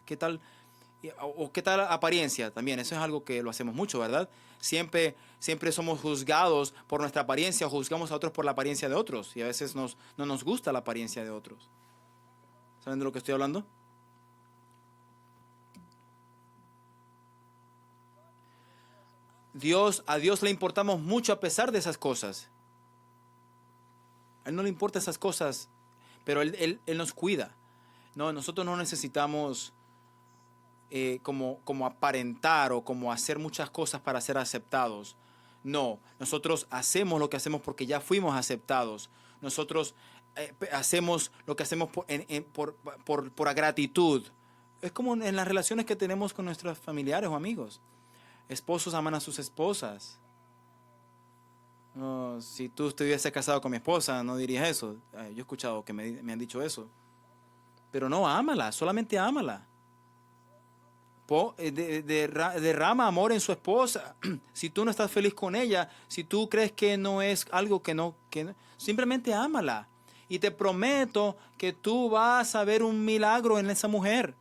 o qué tal apariencia también. Eso es algo que lo hacemos mucho, ¿verdad? Siempre somos juzgados por nuestra apariencia, o juzgamos a otros por la apariencia de otros, y a veces no nos gusta la apariencia de otros. ¿Saben de lo que estoy hablando? A Dios le importamos mucho a pesar de esas cosas. A Él no le importan esas cosas, pero Él nos cuida. No, nosotros no necesitamos como aparentar o como hacer muchas cosas para ser aceptados. No, nosotros hacemos lo que hacemos porque ya fuimos aceptados. Nosotros hacemos lo que hacemos por gratitud. Es como en las relaciones que tenemos con nuestros familiares o amigos. Esposos aman a sus esposas. No, si tú estuviese casado con mi esposa, no dirías eso. Yo he escuchado que me han dicho eso. Pero no, ámala, solamente ámala. Derrama amor en su esposa. Si tú no estás feliz con ella, si tú crees que no es algo simplemente ámala. Y te prometo que tú vas a ver un milagro en esa mujer.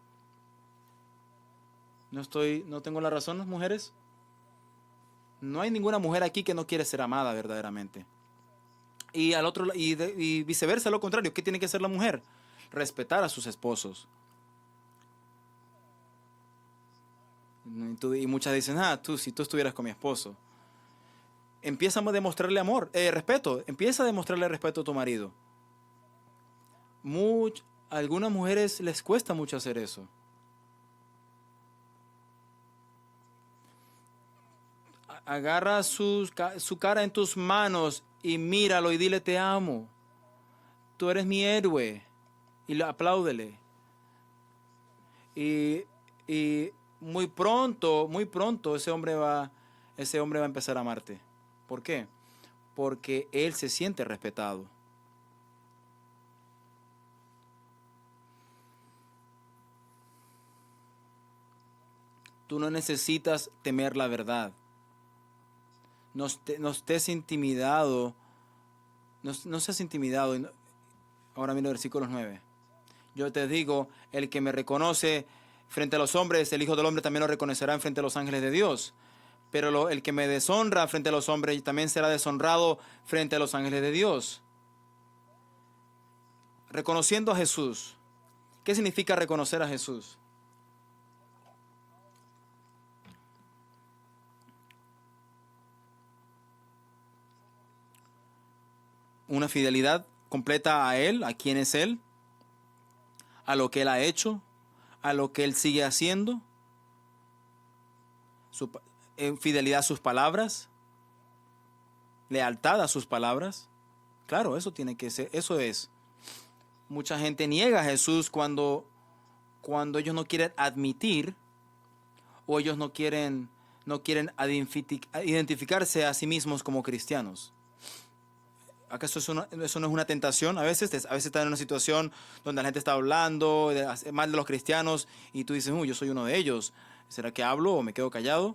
No tengo la razón, las mujeres. No hay ninguna mujer aquí que no quiere ser amada verdaderamente. Y viceversa, lo contrario. ¿Qué tiene que hacer la mujer? Respetar a sus esposos. Y muchas dicen, si tú estuvieras con mi esposo. Empieza a demostrarle respeto. Empieza a demostrarle respeto a tu marido. A algunas mujeres les cuesta mucho hacer eso. Agarra su cara en tus manos y míralo y dile te amo. Tú eres mi héroe. Y apláudele. Y muy pronto ese hombre va a empezar a amarte. ¿Por qué? Porque él se siente respetado. Tú no necesitas temer la verdad. No estés intimidado. No seas intimidado. Ahora mira el versículo 9. Yo te digo, el que me reconoce frente a los hombres, el Hijo del Hombre también lo reconocerá frente a los ángeles de Dios. Pero el que me deshonra frente a los hombres también será deshonrado frente a los ángeles de Dios. Reconociendo a Jesús. ¿Qué significa reconocer a Jesús? Una fidelidad completa a Él, a quién es Él, a lo que Él ha hecho, a lo que Él sigue haciendo, fidelidad a sus palabras, lealtad a sus palabras. Claro, eso tiene que ser, eso es. Mucha gente niega a Jesús cuando ellos no quieren admitir o ellos no quieren identificarse a sí mismos como cristianos. ¿Acaso eso no es una tentación? A veces estás en una situación donde la gente está hablando mal de los cristianos y tú dices, yo soy uno de ellos. ¿Será que hablo o me quedo callado?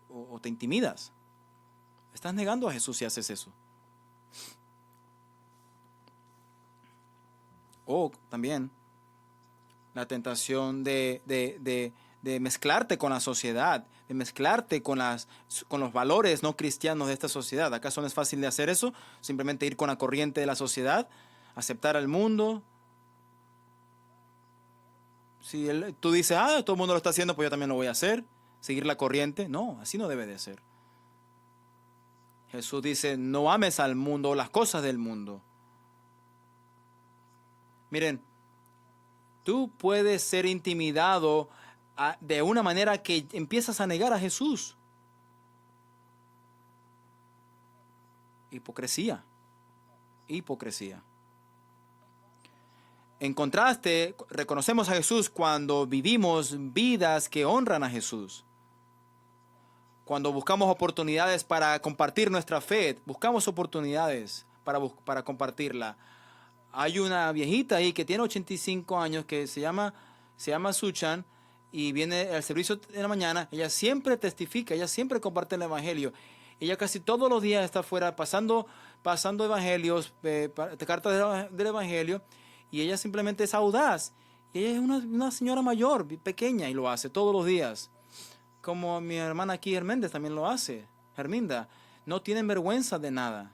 ¿O te intimidas? Estás negando a Jesús si haces eso. O también la tentación de mezclarte con la sociedad, de mezclarte con los valores no cristianos de esta sociedad. ¿Acaso no es fácil de hacer eso? Simplemente ir con la corriente de la sociedad, aceptar al mundo. Si tú dices, todo el mundo lo está haciendo, pues yo también lo voy a hacer. Seguir la corriente. No, así no debe de ser. Jesús dice, no ames al mundo o las cosas del mundo. Miren, tú puedes ser intimidado de una manera que empiezas a negar a Jesús. Hipocresía. En contraste, reconocemos a Jesús cuando vivimos vidas que honran a Jesús. Cuando buscamos oportunidades para compartir nuestra fe, buscamos oportunidades para compartirla. Hay una viejita ahí que tiene 85 años que se llama Suchan y viene al servicio de la mañana. Ella siempre testifica, ella siempre comparte el evangelio. Ella casi todos los días está afuera pasando evangelios, cartas del evangelio, y ella simplemente es audaz. Y ella es una señora mayor, pequeña, y lo hace todos los días. Como mi hermana aquí, Herméndez, también lo hace. Herminda, no tienen vergüenza de nada.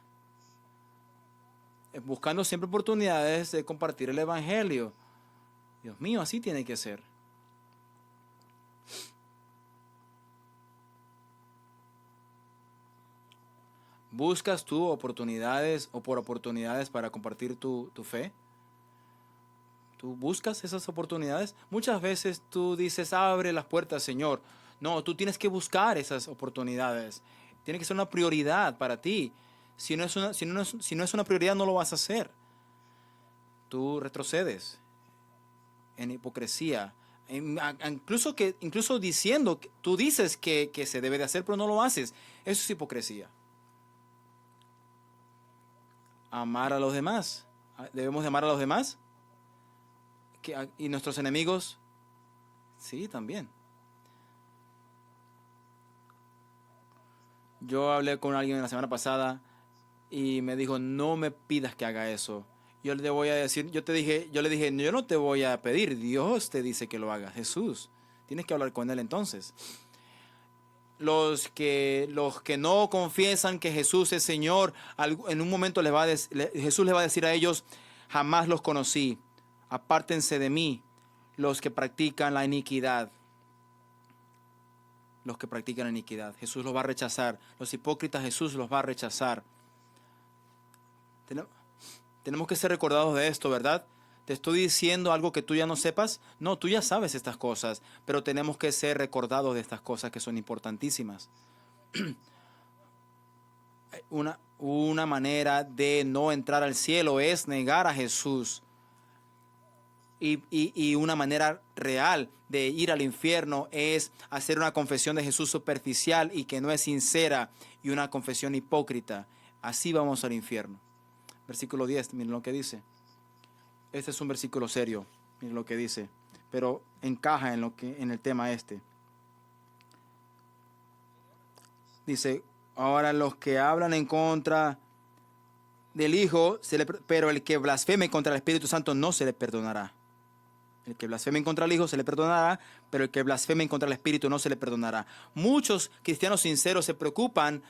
Buscando siempre oportunidades de compartir el evangelio. Dios mío, así tiene que ser. ¿Buscas tú oportunidades para compartir tu fe? ¿Tú buscas esas oportunidades? Muchas veces tú dices, abre las puertas, Señor. No, tú tienes que buscar esas oportunidades. Tiene que ser una prioridad para ti. Si no es una prioridad, no lo vas a hacer. Tú retrocedes en hipocresía. Incluso diciendo, tú dices que se debe de hacer, pero no lo haces. Eso es hipocresía. Amar a los demás. ¿Debemos de amar a los demás? ¿Y nuestros enemigos? Sí, también. Yo hablé con alguien la semana pasada y me dijo, no me pidas que haga eso. Yo le voy a decir, yo le dije, yo no te voy a pedir, Dios te dice que lo hagas, Jesús. Tienes que hablar con él entonces. Los que no confiesan que Jesús es Señor, en un momento Jesús le va a decir a ellos, jamás los conocí, apártense de mí, los que practican la iniquidad. Los que practican la iniquidad. Jesús los va a rechazar. Los hipócritas Jesús los va a rechazar. Tenemos que ser recordados de esto, ¿verdad? ¿Te estoy diciendo algo que tú ya no sepas? No, tú ya sabes estas cosas, pero tenemos que ser recordados de estas cosas que son importantísimas. Una manera de no entrar al cielo es negar a Jesús. Y una manera real de ir al infierno es hacer una confesión de Jesús superficial y que no es sincera, y una confesión hipócrita. Así vamos al infierno. Versículo 10, miren lo que dice. Este es un versículo serio, miren lo que dice, pero encaja en el tema este. Dice, ahora los que hablan en contra del Hijo, pero el que blasfeme contra el Espíritu Santo no se le perdonará. El que blasfeme contra el Hijo se le perdonará, pero el que blasfeme contra el Espíritu no se le perdonará. Muchos cristianos sinceros se preocupan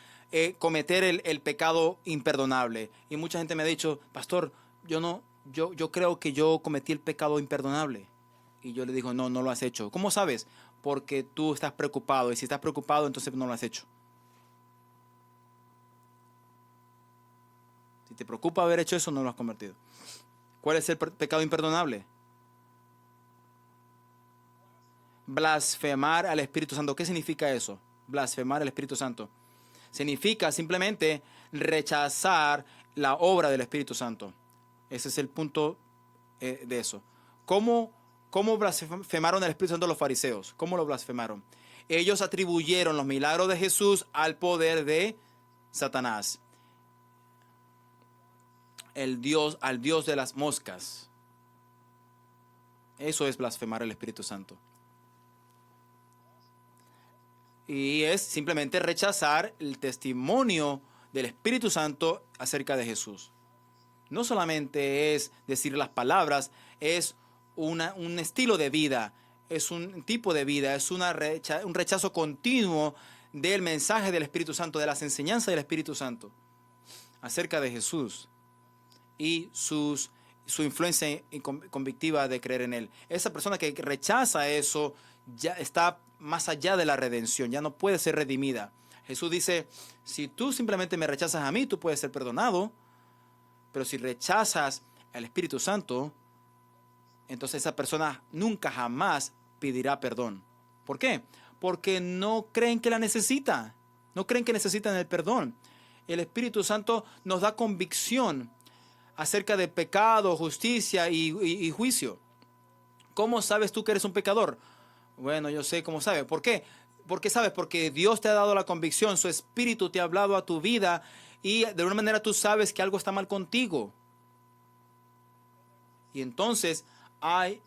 cometer el pecado imperdonable. Y mucha gente me ha dicho, pastor, yo creo que yo cometí el pecado imperdonable. Y yo le digo, no lo has hecho. ¿Cómo sabes? Porque tú estás preocupado. Y si estás preocupado, entonces no lo has hecho. Si te preocupa haber hecho eso, no lo has cometido. ¿Cuál es el pecado imperdonable? Blasfemar al Espíritu Santo. ¿Qué significa eso? Blasfemar al Espíritu Santo. Significa simplemente rechazar la obra del Espíritu Santo. Ese es el punto de eso. ¿Cómo blasfemaron al Espíritu Santo los fariseos? ¿Cómo lo blasfemaron? Ellos atribuyeron los milagros de Jesús al poder de Satanás. Al Dios de las moscas. Eso es blasfemar al Espíritu Santo. Y es simplemente rechazar el testimonio del Espíritu Santo acerca de Jesús. No solamente es decir las palabras, es un estilo de vida, es un tipo de vida, es un rechazo continuo del mensaje del Espíritu Santo, de las enseñanzas del Espíritu Santo acerca de Jesús y su influencia convictiva de creer en Él. Esa persona que rechaza eso ya está más allá de la redención, ya no puede ser redimida. Jesús dice, si tú simplemente me rechazas a mí, tú puedes ser perdonado, pero si rechazas al Espíritu Santo, entonces esa persona nunca jamás pedirá perdón. ¿Por qué? Porque no creen que la necesita, no creen que necesitan el perdón. El Espíritu Santo nos da convicción acerca de pecado, justicia y juicio. ¿Cómo sabes tú que eres un pecador? Bueno, yo sé cómo sabes. ¿Por qué? Porque sabes, porque Dios te ha dado la convicción, su Espíritu te ha hablado a tu vida y de alguna manera tú sabes que algo está mal contigo. Y entonces hay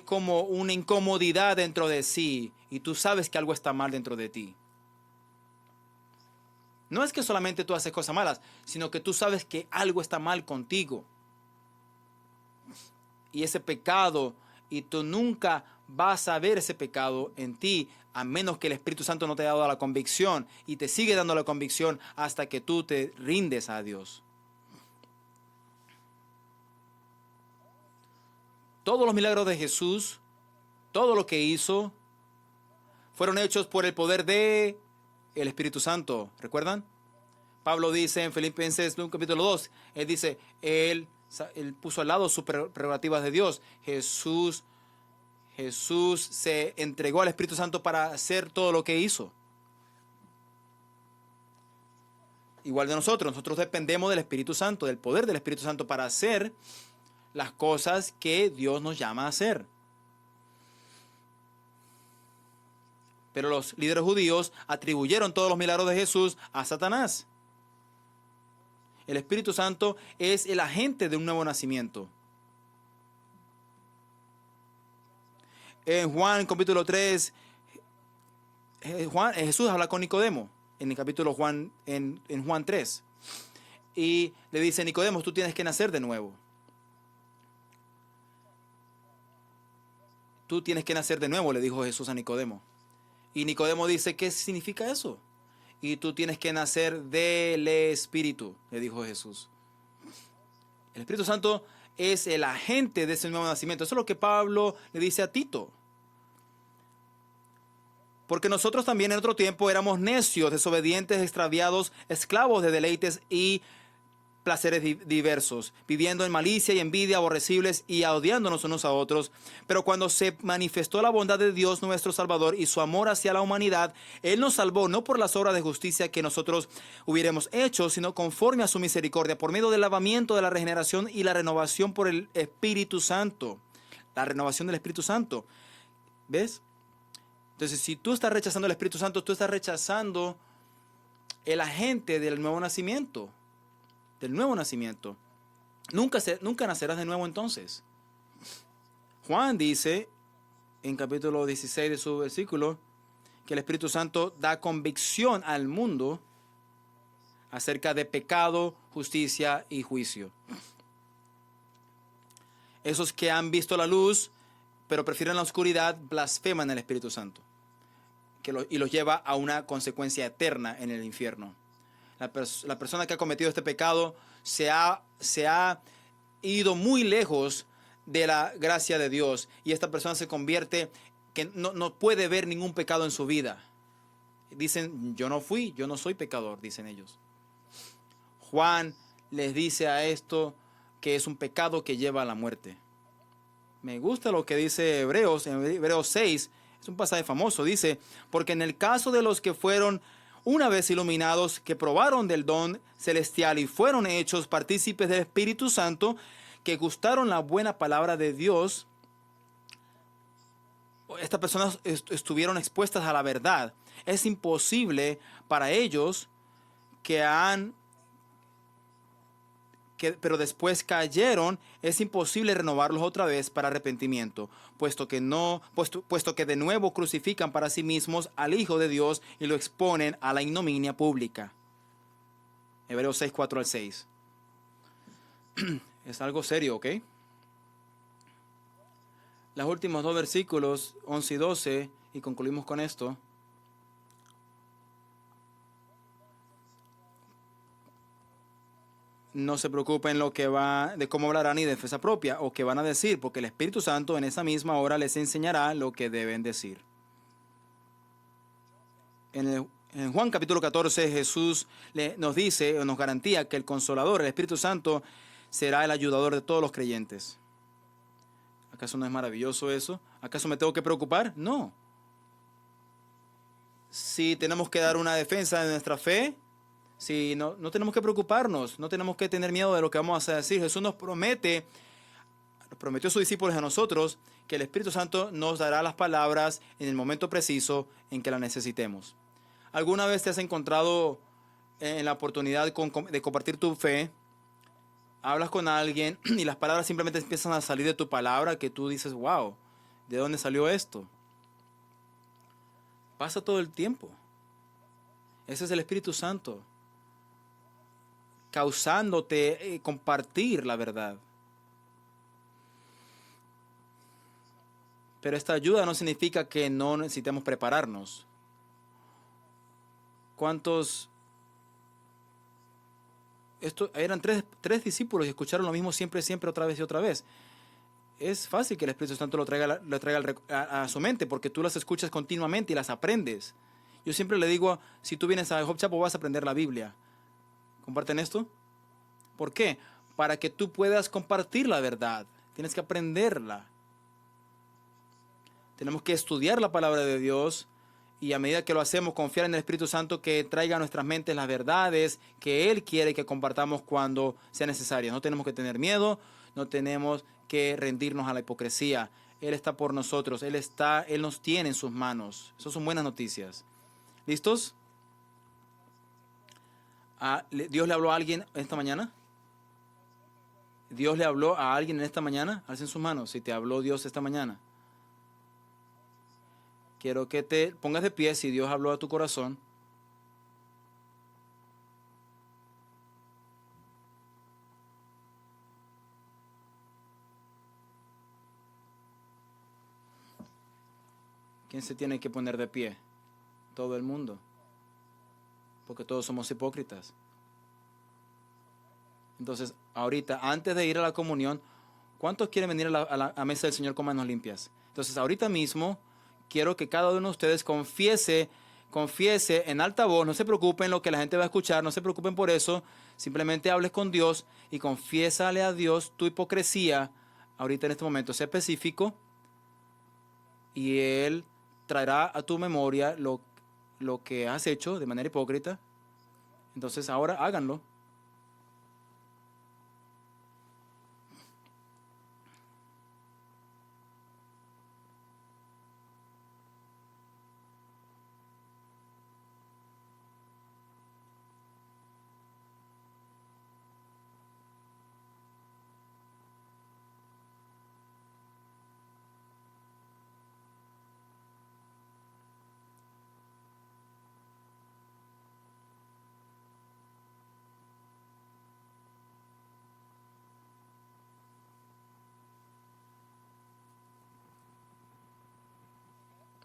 como una incomodidad dentro de sí y tú sabes que algo está mal dentro de ti. No es que solamente tú haces cosas malas, sino que tú sabes que algo está mal contigo. Y ese pecado, y tú nunca vas a ver ese pecado en ti, a menos que el Espíritu Santo no te haya dado la convicción, y te sigue dando la convicción hasta que tú te rindes a Dios. Todos los milagros de Jesús, todo lo que hizo, fueron hechos por el poder de el Espíritu Santo. ¿Recuerdan? Pablo dice en Filipenses capítulo 2, él dice, él puso al lado sus prerrogativas de Dios. Jesús se entregó al Espíritu Santo para hacer todo lo que hizo. Igual de nosotros dependemos del Espíritu Santo, del poder del Espíritu Santo para hacer las cosas que Dios nos llama a hacer. Pero los líderes judíos atribuyeron todos los milagros de Jesús a Satanás. El Espíritu Santo es el agente de un nuevo nacimiento. En Juan capítulo 3, Jesús habla con Nicodemo en el capítulo Juan, en Juan 3. Y le dice, Nicodemo, tú tienes que nacer de nuevo. Tú tienes que nacer de nuevo, le dijo Jesús a Nicodemo. Y Nicodemo dice, ¿qué significa eso? Y tú tienes que nacer del Espíritu, le dijo Jesús. El Espíritu Santo es el agente de ese nuevo nacimiento. Eso es lo que Pablo le dice a Tito. Porque nosotros también en otro tiempo éramos necios, desobedientes, extraviados, esclavos de deleites y placeres diversos, viviendo en malicia y envidia, aborrecibles y odiándonos unos a otros. Pero cuando se manifestó la bondad de Dios nuestro Salvador y su amor hacia la humanidad, Él nos salvó no por las obras de justicia que nosotros hubiéramos hecho, sino conforme a su misericordia, por medio del lavamiento de la regeneración y la renovación por el Espíritu Santo. La renovación del Espíritu Santo. ¿Ves? Entonces, si tú estás rechazando el Espíritu Santo, tú estás rechazando el agente del nuevo nacimiento. Del nuevo nacimiento. Nunca nacerás de nuevo entonces. Juan dice, en capítulo 16 de su versículo, que el Espíritu Santo da convicción al mundo acerca de pecado, justicia y juicio. Esos que han visto la luz, pero prefieren la oscuridad, blasfeman el Espíritu Santo. Y los lleva a una consecuencia eterna en el infierno. La persona que ha cometido este pecado se ha ido muy lejos de la gracia de Dios. Y esta persona se convierte que no puede ver ningún pecado en su vida. Dicen, yo no soy pecador, dicen ellos. Juan les dice a esto que es un pecado que lleva a la muerte. Me gusta lo que dice Hebreos, en Hebreos 6, es un pasaje famoso, dice, porque en el caso de los que fueron una vez iluminados, que probaron del don celestial y fueron hechos partícipes del Espíritu Santo, que gustaron la buena palabra de Dios, estas personas estuvieron expuestas a la verdad. Es imposible para ellos pero después cayeron, es imposible renovarlos otra vez para arrepentimiento, puesto que de nuevo crucifican para sí mismos al Hijo de Dios y lo exponen a la ignominia pública. Hebreos 6, 4 al 6. Es algo serio, ¿ok? Los últimos dos versículos, 11 y 12, y concluimos con esto. No se preocupen de cómo hablarán ni de defensa propia o qué van a decir, porque el Espíritu Santo en esa misma hora les enseñará lo que deben decir. En Juan capítulo 14 Jesús nos dice o nos garantía que el Consolador, el Espíritu Santo, será el ayudador de todos los creyentes. ¿Acaso no es maravilloso eso? ¿Acaso me tengo que preocupar? No. Si tenemos que dar una defensa de nuestra fe, si no tenemos que preocuparnos, no tenemos que tener miedo de lo que vamos a decir. Jesús nos prometió a sus discípulos y a nosotros que el Espíritu Santo nos dará las palabras en el momento preciso en que las necesitemos. ¿Alguna vez te has encontrado en la oportunidad de compartir tu fe? Hablas con alguien y las palabras simplemente empiezan a salir de tu palabra, que tú dices, wow, ¿de dónde salió esto? Pasa todo el tiempo. Ese es el Espíritu Santo causándote compartir la verdad. Pero esta ayuda no significa que no necesitemos prepararnos. ¿Cuántos? Eran tres discípulos y escucharon lo mismo siempre, otra vez y otra vez. Es fácil que el Espíritu Santo lo traiga a su mente porque tú las escuchas continuamente y las aprendes. Yo siempre le digo, si tú vienes a Hope Chapel vas a aprender la Biblia. ¿Comparten esto? ¿Por qué? Para que tú puedas compartir la verdad. Tienes que aprenderla. Tenemos que estudiar la palabra de Dios y a medida que lo hacemos, confiar en el Espíritu Santo que traiga a nuestras mentes las verdades que Él quiere que compartamos cuando sea necesario. No tenemos que tener miedo, no tenemos que rendirnos a la hipocresía. Él está por nosotros, Él nos tiene en sus manos. Esas son buenas noticias. ¿Listos? ¿Dios le habló a alguien esta mañana? ¿Dios le habló a alguien en esta mañana? Alcen sus manos si te habló Dios esta mañana. quiero que te pongas de pie si Dios habló a tu corazón. ¿Quién se tiene que poner de pie? Todo el mundo. Porque todos somos hipócritas. Entonces, ahorita, antes de ir a la comunión, ¿cuántos quieren venir a la mesa del Señor con manos limpias? Entonces, ahorita mismo, quiero que cada uno de ustedes confiese en alta voz. No se preocupen lo que la gente va a escuchar, no se preocupen por eso. Simplemente hables con Dios y confiésale a Dios tu hipocresía ahorita en este momento. Sé específico y Él traerá a tu memoria lo que has hecho de manera hipócrita. Entonces, ahora háganlo.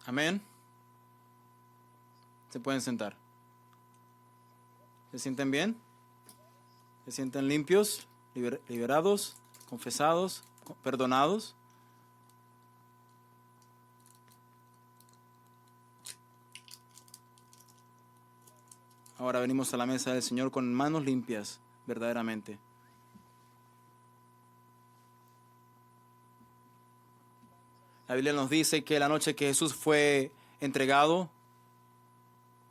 Amén. Se pueden sentar. ¿Se sienten bien? ¿Se sienten limpios, liberados, confesados, perdonados? Ahora venimos a la mesa del Señor con manos limpias, verdaderamente. La Biblia nos dice que la noche que Jesús fue entregado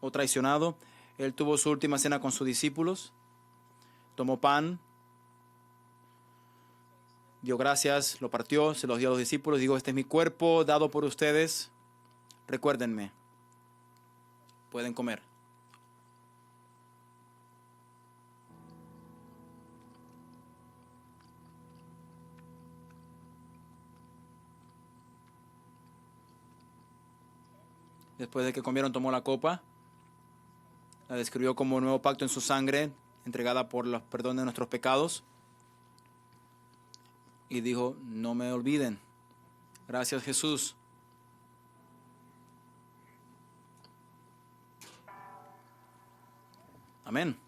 o traicionado, Él tuvo su última cena con sus discípulos, tomó pan, dio gracias, lo partió, se los dio a los discípulos, dijo, este es mi cuerpo dado por ustedes, recuérdenme, pueden comer. Después de que comieron, tomó la copa, la describió como un nuevo pacto en su sangre, entregada por los perdón de nuestros pecados, y dijo, no me olviden. Gracias, Jesús. Amén.